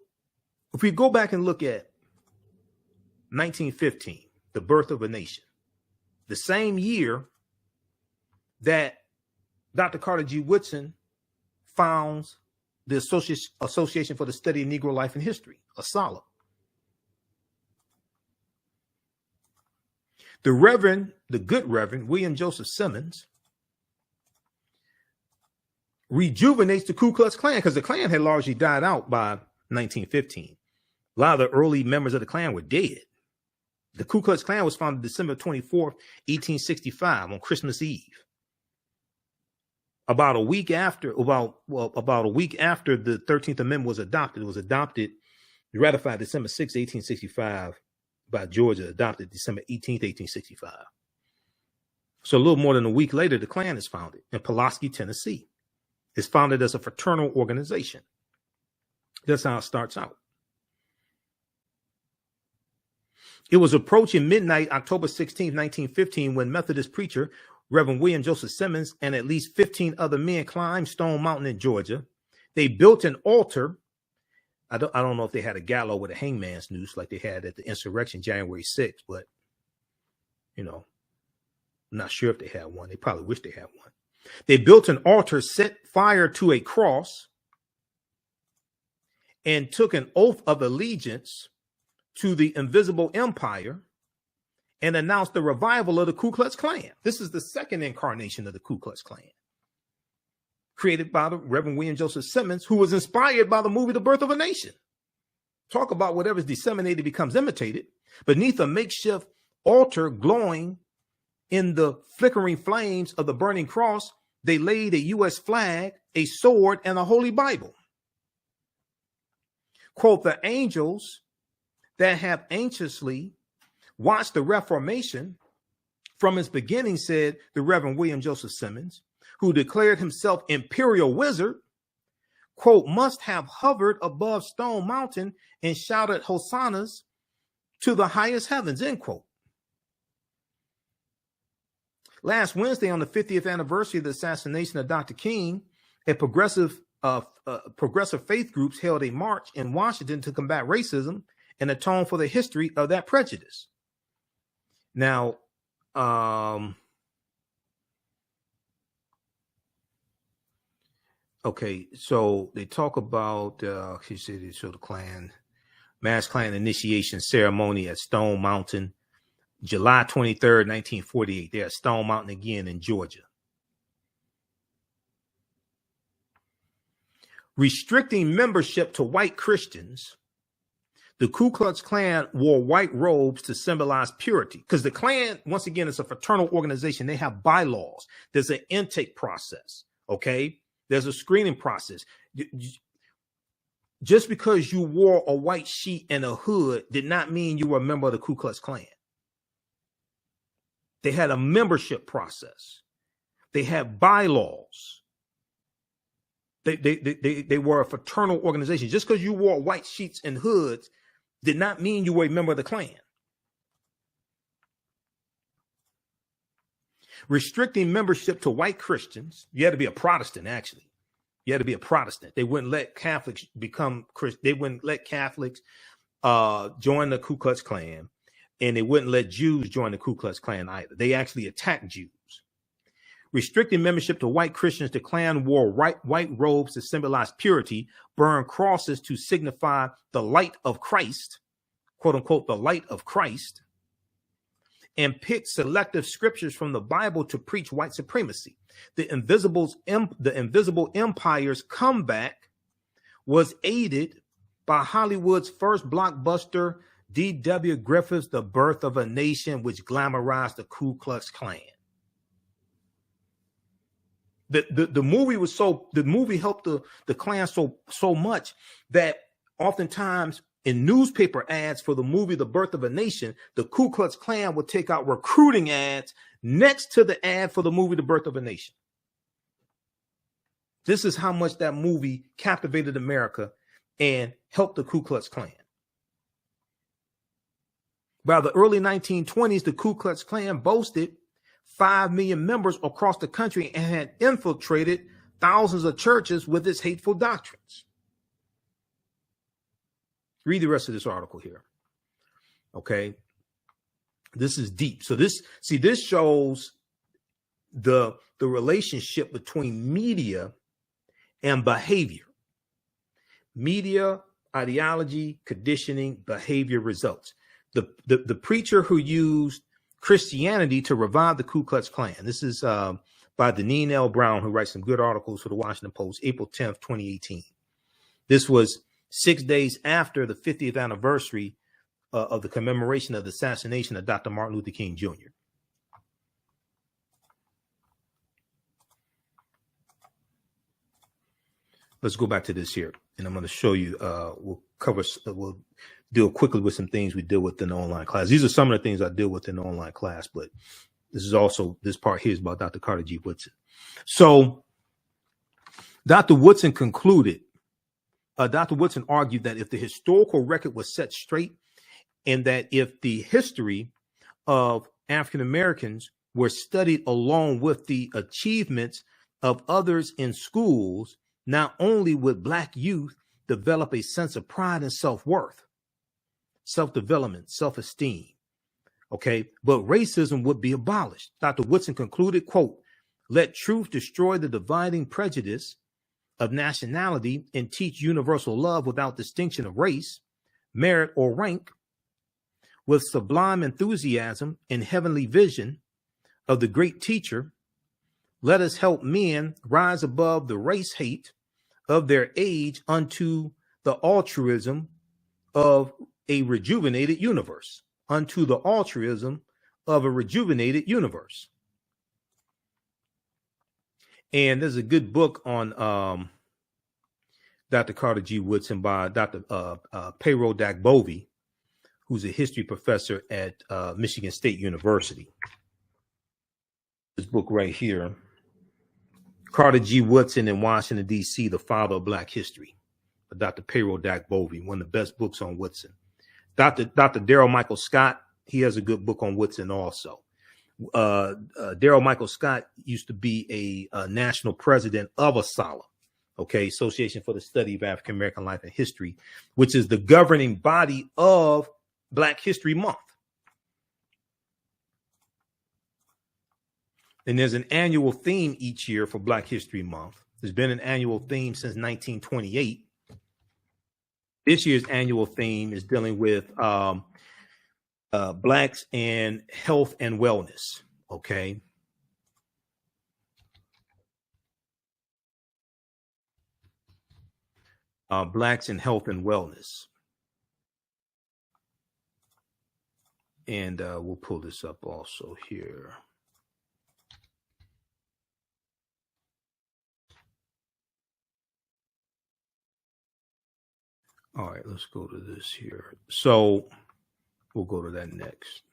if we go back and look at 1915, the birth of a nation, the same year that Dr. Carter G. Woodson founds the Association for the Study of Negro Life and History, ASALH. The good Reverend William Joseph Simmons rejuvenates the Ku Klux Klan, because the Klan had largely died out by 1915. A lot of the early members of the Klan were dead. The Ku Klux Klan was founded December 24th, 1865, on Christmas Eve. About a week after the 13th Amendment was adopted. It was ratified December 6, 1865 by Georgia, adopted December 18th, 1865. So a little more than a week later, the Klan is founded in Pulaski, Tennessee. It's founded as a fraternal organization. That's how it starts out. It was approaching midnight, October 16, 1915, when Methodist preacher Reverend William Joseph Simmons and at least 15 other men climbed Stone Mountain in Georgia. They built an altar. I don't know if they had a gallows with a hangman's noose like they had at the insurrection January 6th, but, I'm not sure if they had one. They probably wish they had one. They built an altar, set fire to a cross, and took an oath of allegiance to the invisible empire and announced the revival of the Ku Klux Klan. This is the second incarnation of the Ku Klux Klan, created by the Reverend William Joseph Simmons, who was inspired by the movie The Birth of a Nation. Talk about whatever's disseminated becomes imitated. Beneath a makeshift altar glowing in the flickering flames of the burning cross, they laid a U.S. flag, a sword, and a Holy Bible. Quote, the angels that have anxiously watched the Reformation from its beginning, said the Reverend William Joseph Simmons, who declared himself imperial wizard, quote, must have hovered above Stone Mountain and shouted hosannas to the highest heavens, end quote. Last Wednesday, on the 50th anniversary of the assassination of Dr. King, progressive faith groups held a march in Washington to combat racism and atone for the history of that prejudice. Now, okay, so they talk about, she said they show the Klan, mass Klan initiation ceremony at Stone Mountain, July 23rd, 1948. They're at Stone Mountain again in Georgia. Restricting membership to white Christians, the Ku Klux Klan wore white robes to symbolize purity, because the Klan, once again, is a fraternal organization. They have bylaws. There's an intake process. Okay. There's a screening process. Just because you wore a white sheet and a hood did not mean you were a member of the Ku Klux Klan. They had a membership process. They had bylaws. They were a fraternal organization. Just because you wore white sheets and hoods did not mean you were a member of the Klan. Restricting membership to white Christians, you had to be a Protestant, actually. You had to be a Protestant. They wouldn't let Catholics become Christian. They wouldn't let Catholics join the Ku Klux Klan, and they wouldn't let Jews join the Ku Klux Klan either. They actually attacked Jews. Restricting membership to white Christians, the Klan wore white robes to symbolize purity, burned crosses to signify the light of Christ, quote unquote, the light of Christ, and picked selective scriptures from the Bible to preach white supremacy. The invisible empire's comeback was aided by Hollywood's first blockbuster, D.W. Griffith's The Birth of a Nation, which glamorized the Ku Klux Klan. The movie helped the Klan so much that Oftentimes in newspaper ads for the movie The Birth of a Nation, the Ku Klux Klan would take out recruiting ads next to the ad for the movie The Birth of a Nation. This is how much that movie captivated America and helped the Ku Klux Klan. By the early 1920s, the Ku Klux Klan boasted 5 million members across the country and had infiltrated thousands of churches with its hateful doctrines. Read the rest of this article here. Okay. This is deep. So this shows the relationship between media and behavior. Media, ideology, conditioning, behavior, results. The preacher who used Christianity to revive the Ku Klux Klan. This is by Deneen L. Brown, who writes some good articles for the Washington Post, April 10th, 2018. This was 6 days after the 50th anniversary of the commemoration of the assassination of Dr. Martin Luther King Jr. Let's go back to this here, and I'm going to show you. We'll deal quickly with some things we deal with in the online class. These are some of the things I deal with in the online class, but this part here is about Dr. Carter G. Woodson. So Dr. Woodson concluded, Dr. Woodson argued that if the historical record was set straight, and that if the history of African Americans were studied along with the achievements of others in schools, not only would Black youth develop a sense of pride and self-worth, self-development, self-esteem, okay, but racism would be abolished. Dr. Woodson concluded, quote, "Let truth destroy the dividing prejudice of nationality and teach universal love without distinction of race, merit, or rank. With sublime enthusiasm and heavenly vision of the great teacher, let us help men rise above the race hate of their age unto the altruism of a rejuvenated universe." Unto the altruism of a rejuvenated universe. And there's a good book on Dr. Carter G. Woodson by Dr. Pero Dagbovie, who's a history professor at Michigan State University. This book right here, Carter G. Woodson in Washington, D.C., The Father of Black History, by Dr. Pero Dagbovie, one of the best books on Woodson. Dr. Daryl Michael Scott, he has a good book on Woodson also. Daryl Michael Scott used to be a national president of ASALH, okay, Association for the Study of African American Life and History, which is the governing body of Black History Month. And there's an annual theme each year for Black History Month. There's been an annual theme since 1928. This year's annual theme is dealing with Blacks and health and wellness. Okay. Blacks and health and wellness. And we'll pull this up also here. All right, let's go to this here. So we'll go to that next.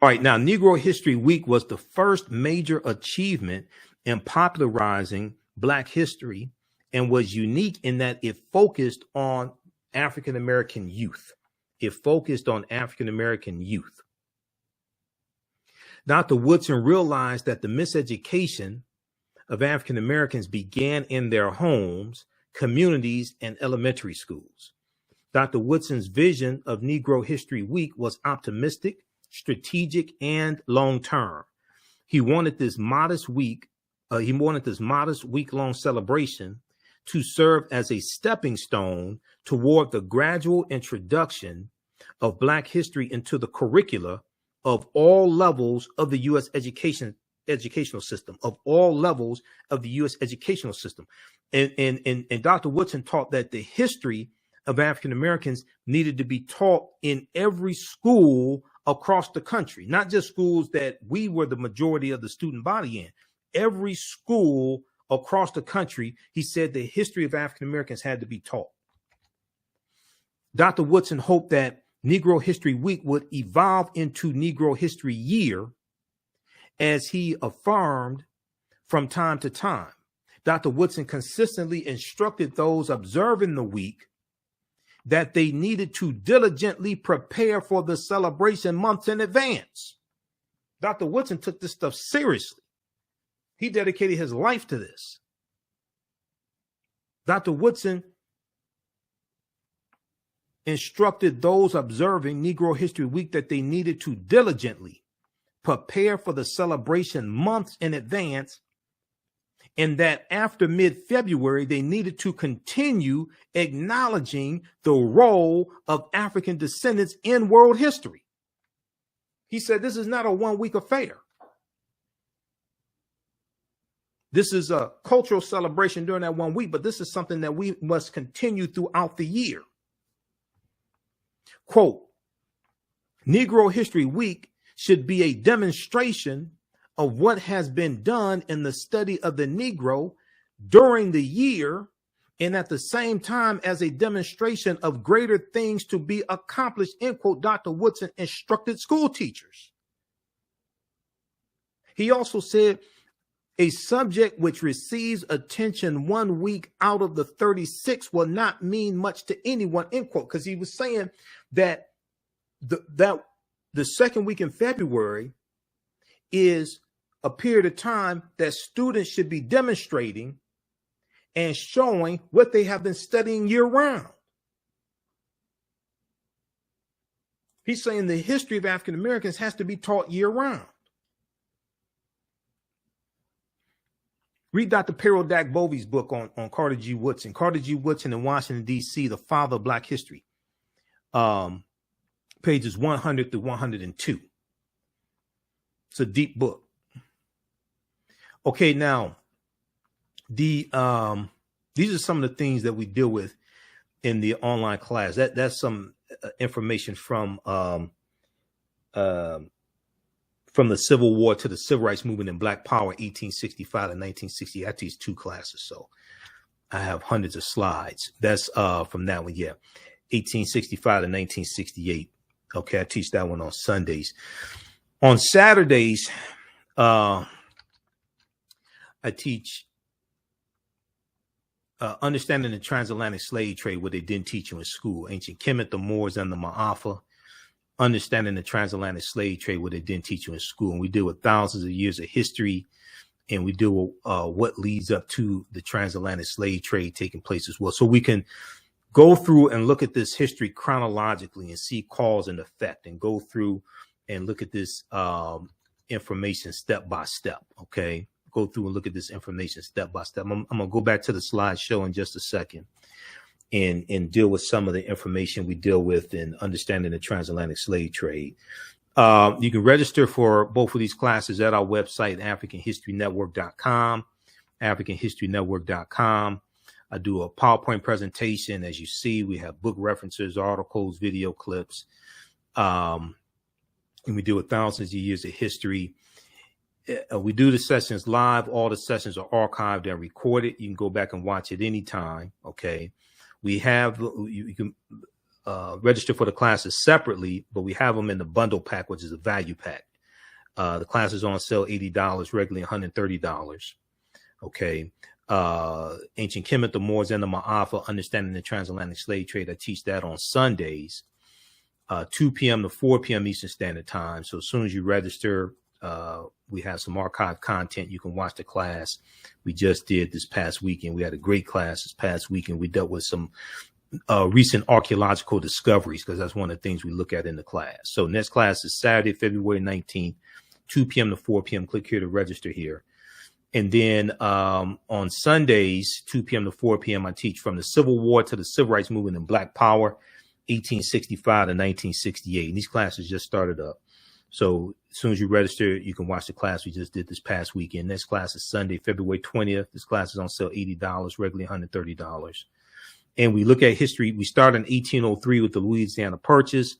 All right, now Negro History Week was the first major achievement in popularizing Black history and was unique in that it focused on African American youth. It focused on African American youth. Dr. Woodson realized that the miseducation of African Americans began in their homes, communities, and elementary schools. Dr. Woodson's vision of Negro History Week was optimistic, strategic, and long-term. He wanted this modest week-long celebration to serve as a stepping stone toward the gradual introduction of Black history into the curricula of all levels of the U.S. educational system, And Dr. Woodson taught that the history of African Americans needed to be taught in every school across the country, not just schools that we were the majority of the student body in. every school across the country, he said the history of African Americans had to be taught. Dr. Woodson hoped that Negro History Week would evolve into Negro History Year, as he affirmed from time to time. Dr. Woodson consistently instructed those observing the week that they needed to diligently prepare for the celebration months in advance. Dr. Woodson took this stuff seriously. He dedicated his life to this. Dr. Woodson instructed those observing Negro History Week that they needed to diligently prepare for the celebration months in advance, and that after mid-February, they needed to continue acknowledging the role of African descendants in world history. He said this is not a one-week affair. This is a cultural celebration during that 1 week, but this is something that we must continue throughout the year. Quote, Negro History Week should be a demonstration of what has been done in the study of the Negro during the year, and at the same time as a demonstration of greater things to be accomplished, end quote. Dr. Woodson instructed school teachers. He also said, a subject which receives attention 1 week out of the 36 will not mean much to anyone, end quote. Because he was saying that the second week in February is a period of time that students should be demonstrating and showing what they have been studying year round. He's saying the history of African Americans has to be taught year round. Read Dr. Peril Dak Bovey's book on Carter G. Woodson. Carter G. Woodson in Washington, D.C., the father of Black history. Pages 100 through 102. It's a deep book. Okay, now, these are some of the things that we deal with in the online class. That's some information from the Civil War to the Civil Rights Movement and Black Power, 1865 to 1960. I teach 2 classes, so I have hundreds of slides. That's from that one, yeah. 1865 to 1968. Okay, I teach that one on Sundays. On Saturdays, I teach understanding the transatlantic slave trade, what they didn't teach you in school. Ancient Kemet, the Moors, and the Maafa. Understanding the transatlantic slave trade, what they didn't teach you in school. And we deal with thousands of years of history, and we deal with what leads up to the transatlantic slave trade taking place as well. So we can go through and look at this history chronologically and see cause and effect, and go through and look at this information step by step. Okay, go through and look at this information step by step. I'm gonna go back to the slideshow in just a second and deal with some of the information we deal with in understanding the transatlantic slave trade. You can register for both of these classes at our website, AfricanHistoryNetwork.com, AfricanHistoryNetwork.com. I do a PowerPoint presentation. As you see, we have book references, articles, video clips, and we deal with thousands of years of history. We do the sessions live. All the sessions are archived and recorded. You can go back and watch it anytime. Okay. We have, you can register for the classes separately, but we have them in the bundle pack, which is a value pack. The class is on sale $80, regularly $130. Okay. Ancient Kemet, the Moors, and the Maafa, understanding the transatlantic slave trade. I teach that on Sundays, 2 p.m. to 4 p.m. Eastern Standard Time. So as soon as you register, we have some archived content. You can watch the class we just did this past weekend. We had a great class this past weekend. We dealt with some recent archaeological discoveries, because that's one of the things we look at in the class. So next class is Saturday, February 19th, 2 p.m. to 4 p.m. Click here to register here. And then on Sundays, 2 p.m. to 4 p.m., I teach from the Civil War to the Civil Rights Movement and Black Power, 1865 to 1968. And these classes just started up. So as soon as you register, you can watch the class we just did this past weekend. Next class is Sunday, February 20th. This class is on sale $80, regularly $130. And we look at history. We start in 1803 with the Louisiana Purchase.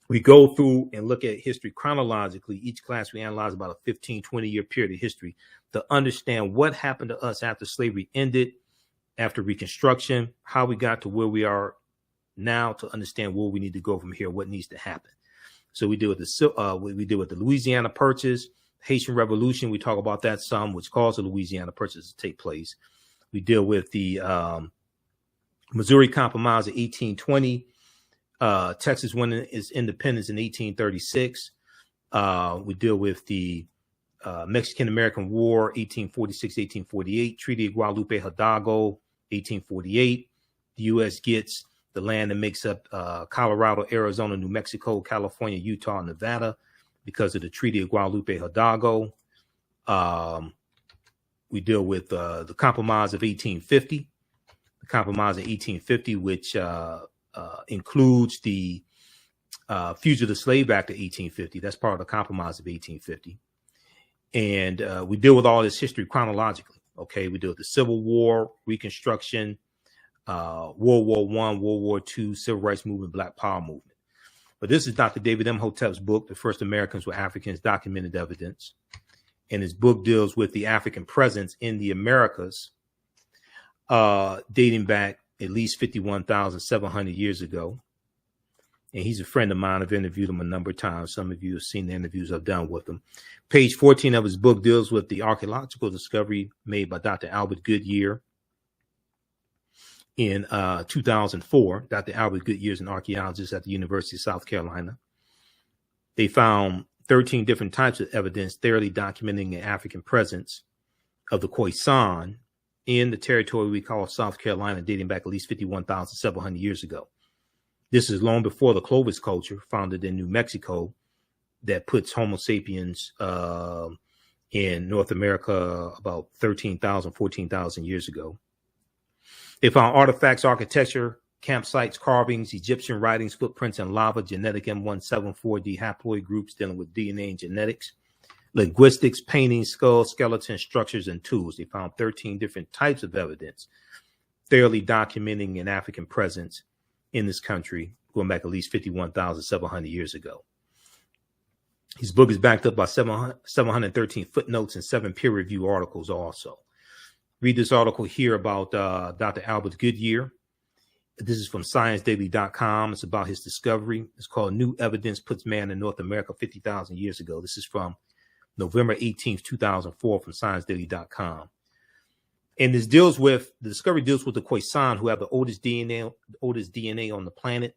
We go through and look at history chronologically. Each class we analyze about a 15, 20-year period of history to understand what happened to us after slavery ended, after Reconstruction, how we got to where we are now, to understand where we need to go from here, what needs to happen. So we deal with the Louisiana Purchase, Haitian Revolution. We talk about that some, which caused the Louisiana Purchase to take place. We deal with the Missouri Compromise of 1820. Texas won its independence in 1836. We deal with the Mexican-American War, 1846-1848, Treaty of Guadalupe Hidalgo, 1848. The U.S. gets the land that makes up Colorado, Arizona, New Mexico, California, Utah, and Nevada because of the Treaty of Guadalupe Hidalgo. We deal with the Compromise of 1850. The Compromise of 1850, which includes the Fugitive Slave Act of 1850. That's part of the Compromise of 1850. And we deal with all this history chronologically. Okay, we deal with the Civil War, Reconstruction, World War I, World War II, Civil Rights Movement, Black Power Movement. But this is Dr. David Imhotep's book, The First Americans Were Africans, Documented Evidence. And his book deals with the African presence in the Americas, dating back at least 51,700 years ago. And he's a friend of mine. I've interviewed him a number of times. Some of you have seen the interviews I've done with him. Page 14 of his book deals with the archaeological discovery made by Dr. Albert Goodyear in 2004. Dr. Albert Goodyear is an archaeologist at the University of South Carolina. They found 13 different types of evidence thoroughly documenting an African presence of the Khoisan in the territory we call South Carolina, dating back at least 51,700 years ago. This is long before the Clovis culture, founded in New Mexico, that puts Homo sapiens in North America about 13,000, 14,000 years ago. They found artifacts, architecture, campsites, carvings, Egyptian writings, footprints in lava, genetic M174D haploid groups dealing with DNA and genetics, linguistics, paintings, skulls, skeletons, structures, and tools. They found 13 different types of evidence, thoroughly documenting an African presence in this country, going back at least 51,700 years ago. His book is backed up by 713 footnotes and 7 peer-reviewed articles also. Read this article here about Dr. Albert Goodyear. This is from ScienceDaily.com. It's about his discovery. It's called New Evidence Puts Man in North America 50,000 Years Ago. This is from November 18th, 2004 from ScienceDaily.com. And the discovery deals with the Khoisan, who have the oldest DNA on the planet.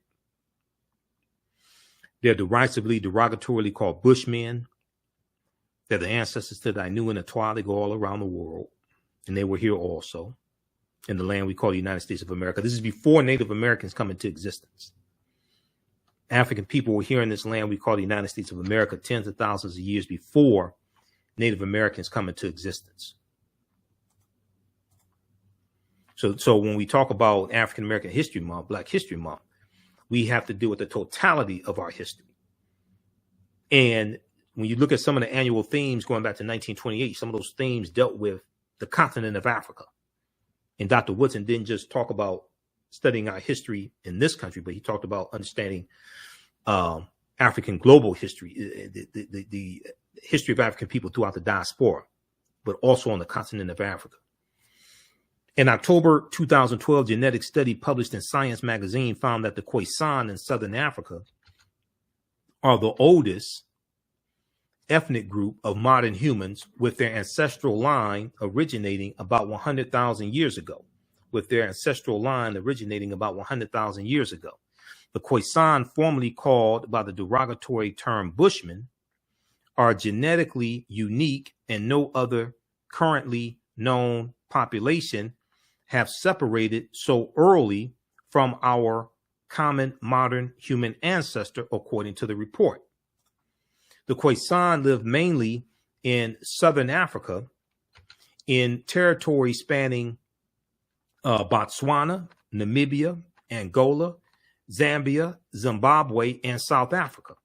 They're derogatorily called Bushmen. They're the ancestors to the Ainu and the Twa. They go all around the world. And they were here also in the land we call the United States of America. This is before Native Americans come into existence. African people were here in this land we call the United States of America tens of thousands of years before Native Americans come into existence. So when we talk about African American History Month, Black History Month, we have to deal with the totality of our history. And when you look at some of the annual themes going back to 1928, some of those themes dealt with the continent of Africa. And Dr. Woodson didn't just talk about studying our history in this country, but he talked about understanding African global history, the history of African people throughout the diaspora, but also on the continent of Africa. In October 2012, genetic study published in Science magazine found that the Khoisan in Southern Africa are the oldest ethnic group of modern humans, with their ancestral line originating about 100,000 years ago. The Khoisan, formerly called by the derogatory term Bushmen, are genetically unique, and no other currently known population have separated so early from our common modern human ancestor, according to the report. The Khoisan live mainly in Southern Africa, in territory spanning Botswana, Namibia, Angola, Zambia, Zimbabwe, and South Africa.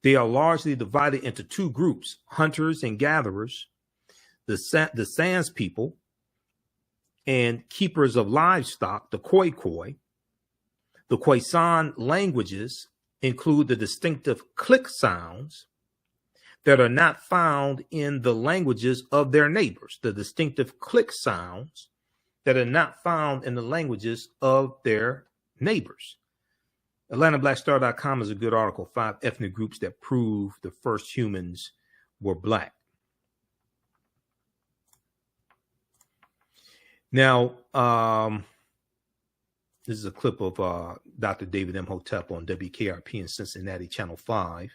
They are largely divided into 2 groups, hunters and gatherers, the Sans people, and keepers of livestock, the Khoi Khoi. The Khoisan languages include the distinctive click sounds that are not found in the languages of their neighbors. The distinctive click sounds that are not found in the languages of their neighbors. AtlantaBlackStar.com is a good article, 5 ethnic groups that prove the first humans were black. Now, this is a clip of Dr. David Imhotep on WKRP in Cincinnati, Channel 5.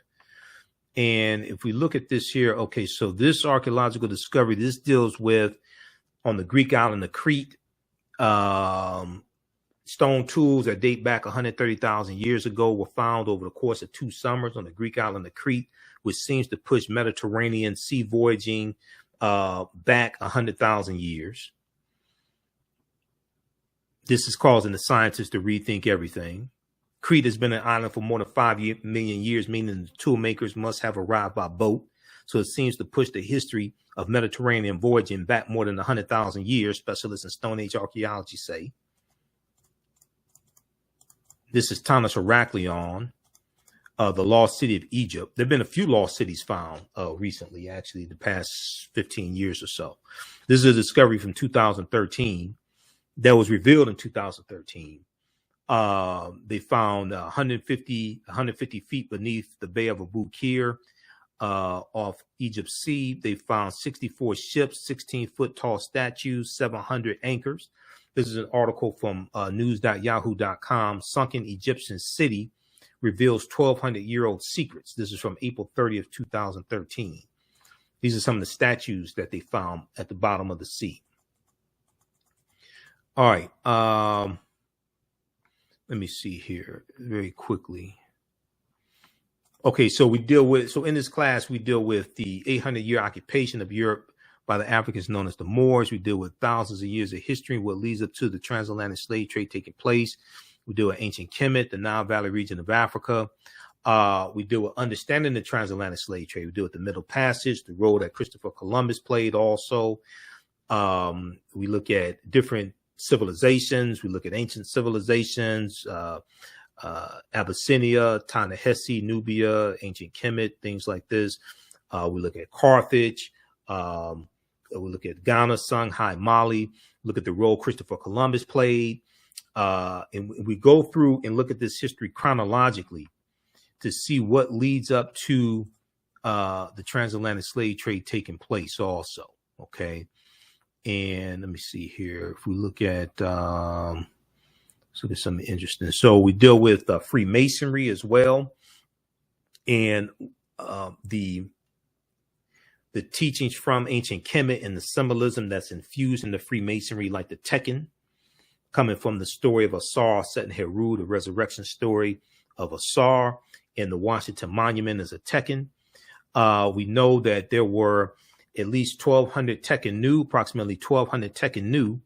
And if we look at this here, okay, so this archaeological discovery, this deals with on the Greek island of Crete, stone tools that date back 130,000 years ago were found over the course of 2 summers on the Greek island of Crete, which seems to push Mediterranean sea voyaging back 100,000 years. This is causing the scientists to rethink everything. Crete has been an island for more than 5 million years, meaning the tool makers must have arrived by boat. So it seems to push the history of Mediterranean voyaging back more than 100,000 years, specialists in Stone Age archaeology say. This is Thomas Heraklion, the lost city of Egypt. There have been a few lost cities found recently, actually, the past 15 years or so. This is a discovery from 2013 that was revealed in 2013. They found 150 feet beneath the Bay of Abu Qir off Egypt's sea. They found 64 ships, 16-foot tall statues, 700 anchors. This is an article from news.yahoo.com. Sunken Egyptian city reveals 1,200-year-old secrets. This is from April 30th, 2013. These are some of the statues that they found at the bottom of the sea. All right. Let me see here very quickly. Okay, so in this class, we deal with the 800-year occupation of Europe by the Africans known as the Moors. We deal with thousands of years of history and what leads up to the transatlantic slave trade taking place. We deal with ancient Kemet, the Nile Valley region of Africa. We deal with understanding the transatlantic slave trade. We deal with the Middle Passage, the role that Christopher Columbus played also. We look at different civilizations. We look at ancient civilizations, Abyssinia, Ta-Nehisi, Nubia, ancient Kemet, things like this. We look at Carthage. We look at Ghana, Songhai, Mali. Look at the role Christopher Columbus played. And we go through and look at this history chronologically to see what leads up to the transatlantic slave trade taking place also. Okay. And let me see here. If we look at, let's look at something interesting. So we deal with Freemasonry as well. And the teachings from ancient Kemet and the symbolism that's infused in the Freemasonry, like the Tekken, coming from the story of Asar set in Heru, the resurrection story of Asar, and the Washington Monument is a Tekken. We know that there were at least 1,200 Tekken Nu, approximately 1,200 Tekken Nu,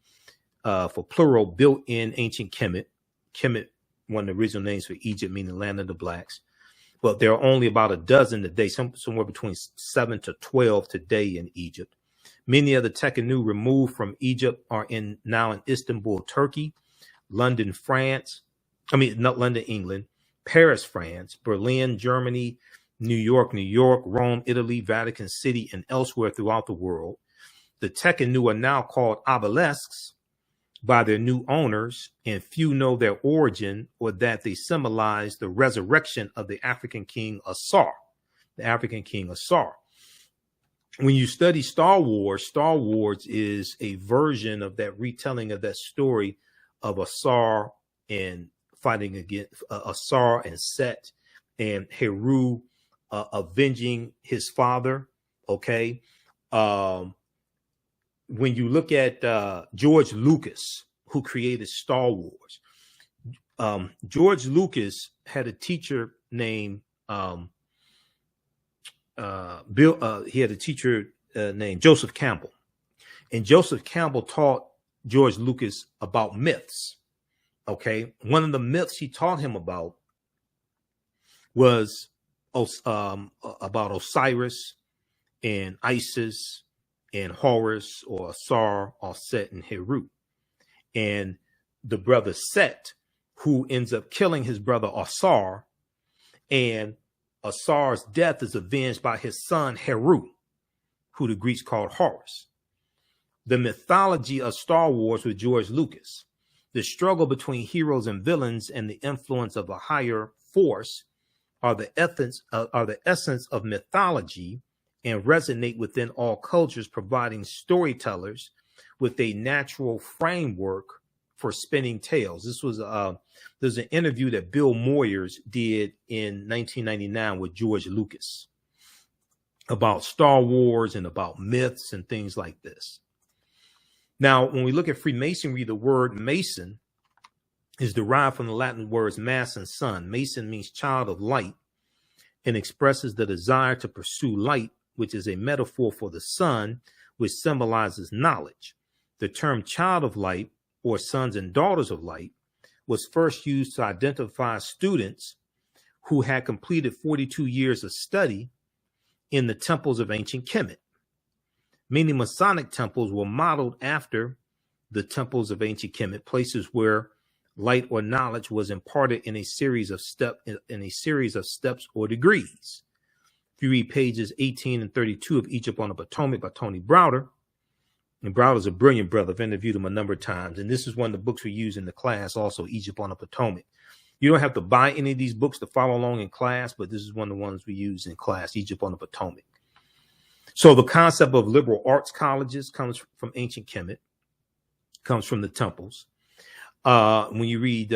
for plural, built in ancient Kemet. Kemet, one of the original names for Egypt, meaning land of the blacks. But there are only about a dozen today, somewhere between 7 to 12 today in Egypt. Many of the Tekken Nu removed from Egypt are now in Istanbul, Turkey, London, France. Not London, England, Paris, France, Berlin, Germany, New York, Rome, Italy, Vatican City, and elsewhere throughout the world. The Tekken Nu are now called obelisks by their new owners, and few know their origin or that they symbolize the resurrection of the African king Asar. The African king Asar. When you study Star Wars is a version of that retelling of that story of Asar and fighting against Asar and Set and Heru avenging his father. Okay. When you look at George Lucas, who created Star Wars, George Lucas had a teacher named he had a teacher named Joseph Campbell, and Joseph Campbell taught George Lucas about myths. Okay, one of the myths he taught him about was about Osiris and Isis and Horus or Asar or Set and Heru. And the brother Set, who ends up killing his brother Asar, And Asar's death is avenged by his son Heru, who the Greeks called Horus. The mythology of Star Wars with George Lucas, the struggle between heroes and villains and the influence of a higher force are the essence of mythology and resonate within all cultures, providing storytellers with a natural framework for spinning tales. This was there's an interview that Bill Moyers did in 1999 with George Lucas about Star Wars and about myths and things like this. Now, when we look at Freemasonry, the word Mason is derived from the Latin words mass and sun. Mason means child of light and expresses the desire to pursue light, which is a metaphor for the sun, which symbolizes knowledge. The term child of light, or sons and daughters of light, was first used to identify students who had completed 42 years of study in the temples of Ancient Kemet. Many Masonic temples were modeled after the temples of Ancient Kemet, places where light or knowledge was imparted in a series of steps or degrees. If you read pages 18 and 32 of Egypt on the Potomac by Tony Browder, and Browder's a brilliant brother. I've interviewed him a number of times, and this is one of the books we use in the class, also Egypt on the Potomac. You don't have to buy any of these books to follow along in class, but this is one of the ones we use in class, Egypt on the Potomac. So the concept of liberal arts colleges comes from Ancient Kemet, comes from the temples. When you read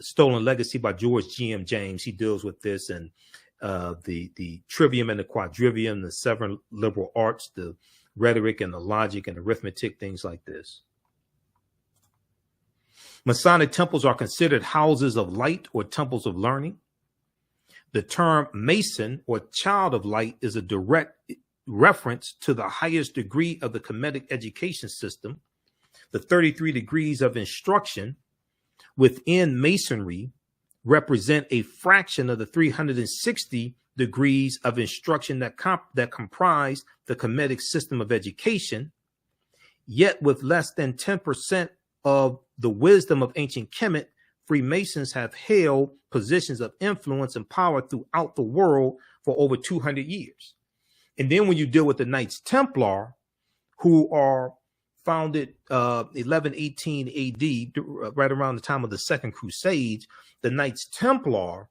Stolen Legacy by George G.M. James, he deals with this, and the trivium and the quadrivium, the seven liberal arts, the rhetoric and the logic and arithmetic, things like this. Masonic temples are considered houses of light or temples of learning. The term Mason or child of light is a direct reference to the highest degree of the Kemetic education system. The 33 degrees of instruction within Masonry represent a fraction of the 360 degrees of instruction that comprise the Kemetic system of education, yet with less than 10% of the wisdom of Ancient Kemet, Freemasons have held positions of influence and power throughout the world for over 200 years. And then when you deal with the Knights Templar, who are founded 1118 AD, right around the time of the Second Crusade, the Knights Templar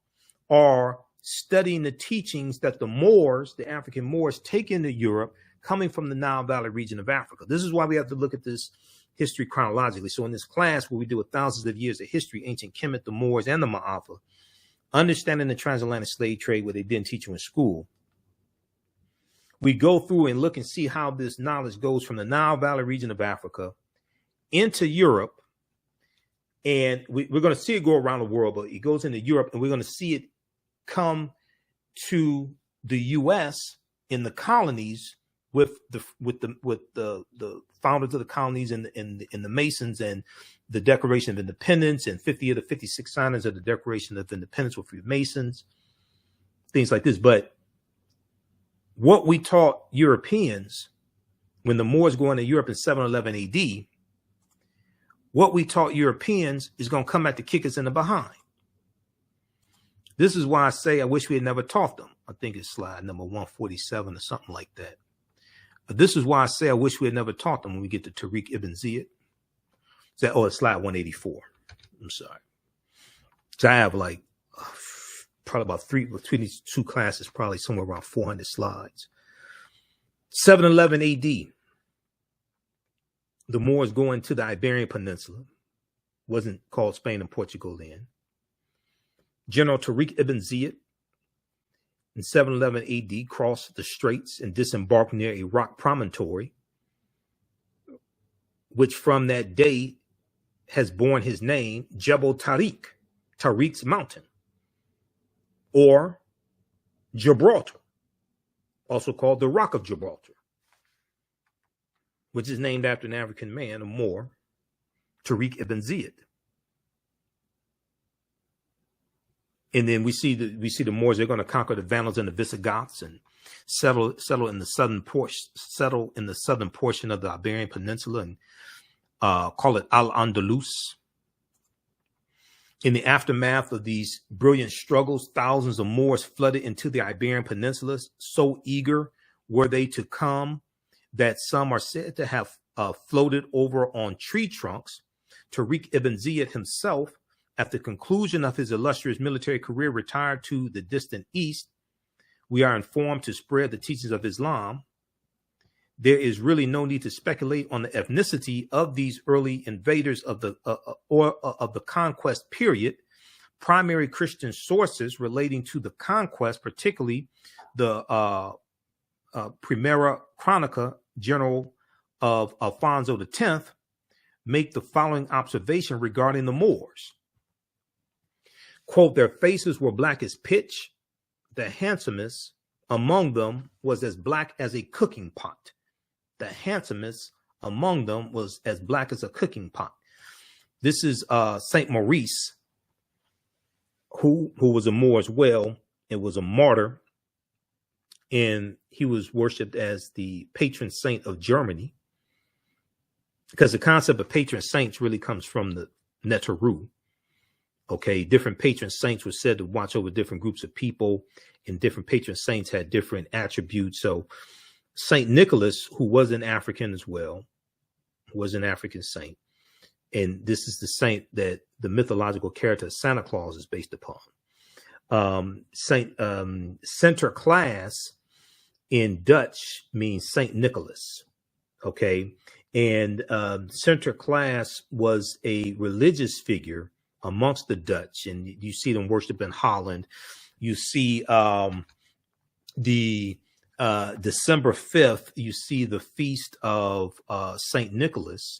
are studying the teachings that the Moors, the African Moors, take into Europe, coming from the Nile Valley region of Africa. This is why we have to look at this history chronologically. So in this class where we deal with thousands of years of history, Ancient Kemet, the Moors, and the Maafa, understanding the transatlantic slave trade, where they didn't teach you in school, we go through and look and see how this knowledge goes from the Nile Valley region of Africa into Europe. And we're going to see it go around the world, but it goes into Europe, and we're going to see it come to the U.S. in the colonies with the founders of the colonies and the Masons, and the Declaration of Independence, and 50 of the 56 signers of the Declaration of Independence were Freemasons, things like this. But what we taught Europeans when the Moors go into Europe in 711 AD, what we taught Europeans is going to come back to kick us in the behind. This is why I say I wish we had never taught them. I think it's slide number 147 or something like that. But this is why I say I wish we had never taught them when we get to Tariq Ibn Ziyad. It's slide 184. I'm sorry. So I have like probably about between these two classes, probably somewhere around 400 slides. 711 AD. The Moors go into the Iberian Peninsula. Wasn't called Spain and Portugal then. General Tariq Ibn Ziyad in 711 AD crossed the straits and disembarked near a rock promontory, which from that day has borne his name, Jebel Tariq, Tariq's mountain, or Gibraltar, also called the Rock of Gibraltar, which is named after an African man, a Moor, Tariq Ibn Ziyad. And then we see the Moors. They're going to conquer the Vandals and the Visigoths and settle in the southern portion of the Iberian Peninsula, and call it Al-Andalus. In the aftermath of these brilliant struggles, thousands of Moors flooded into the Iberian Peninsula. So eager were they to come that some are said to have floated over on tree trunks. Tariq ibn Ziyad himself, at the conclusion of his illustrious military career, retired to the distant east. We are informed to spread the teachings of Islam. There is really no need to speculate on the ethnicity of these early invaders of the conquest period. Primary Christian sources relating to the conquest, particularly the Primera Chronica General of Alfonso X, make the following observation regarding the Moors. Quote, their faces were black as pitch. The handsomest among them was as black as a cooking pot. The handsomest among them was as black as a cooking pot. This is Saint Maurice, who was a Moor as well. It was a martyr, and he was worshipped as the patron saint of Germany, because the concept of patron saints really comes from the Neteru. Okay, different patron saints were said to watch over different groups of people, and different patron saints had different attributes. So Saint Nicholas, who was an African as well, was an African saint. And this is the saint that the mythological character Santa Claus is based upon. Sinterklaas in Dutch means Saint Nicholas. Okay. And Sinterklaas was a religious figure amongst the Dutch. And you see them worship in Holland. You see December 5th, you see the feast of Saint Nicholas.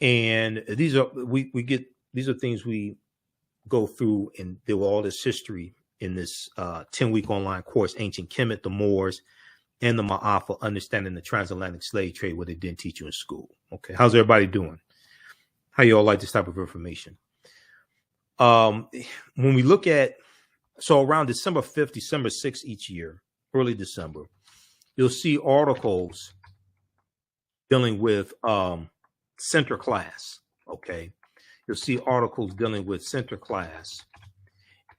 And these are these are things we go through, and there were all this history in this 10-week online course, Ancient Kemet, the Moors, and the Maafa, Understanding the Transatlantic Slave Trade, what they didn't teach you in school. Okay, how's everybody doing? How you all like this type of information? When we look at, so around December 5th, December 6th each year, early December, you'll see articles dealing with Sinterklaas. Okay, you'll see articles dealing with Sinterklaas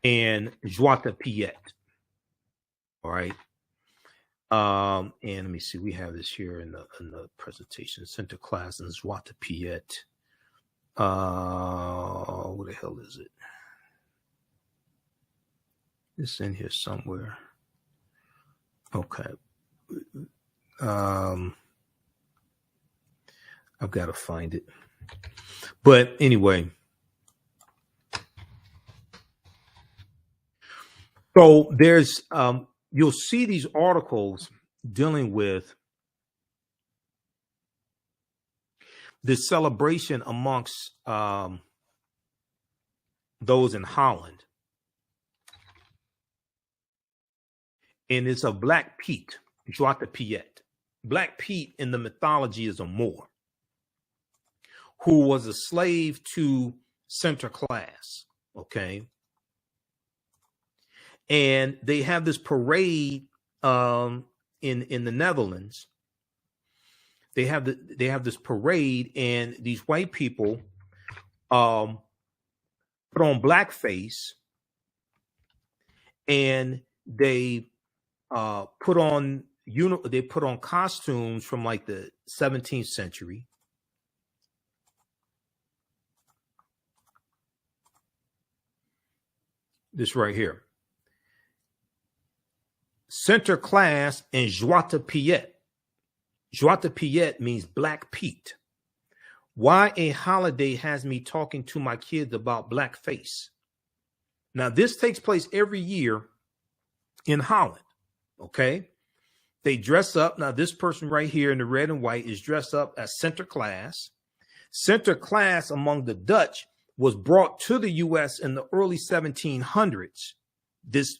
and Zwarte Piet. All right. And let me see, we have this here in the presentation. Sinterklaas and Zwarte Piet. What the hell is it? It's in here somewhere. Okay. I've got to find it. But anyway. So there's you'll see these articles dealing with this celebration amongst those in Holland. And it's a Black Piet, Zwarte Piet. Black Piet in the mythology is a Moor who was a slave to Sinterklaas, okay? And they have this parade in the Netherlands. They have this parade, and these white people put on blackface, and they put on costumes from like the 17th century. This right here. Sinterklaas and Zwarte Piet. Zwarte Piet means Black Piet. Why a holiday has me talking to my kids about blackface? Now, this takes place every year in Holland, okay? They dress up. Now, this person right here in the red and white is dressed up as Sinterklaas. Sinterklaas among the Dutch was brought to the U.S. in the early 1700s. This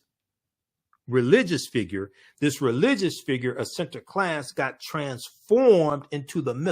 religious figure of Sinterklaas got transformed into the myth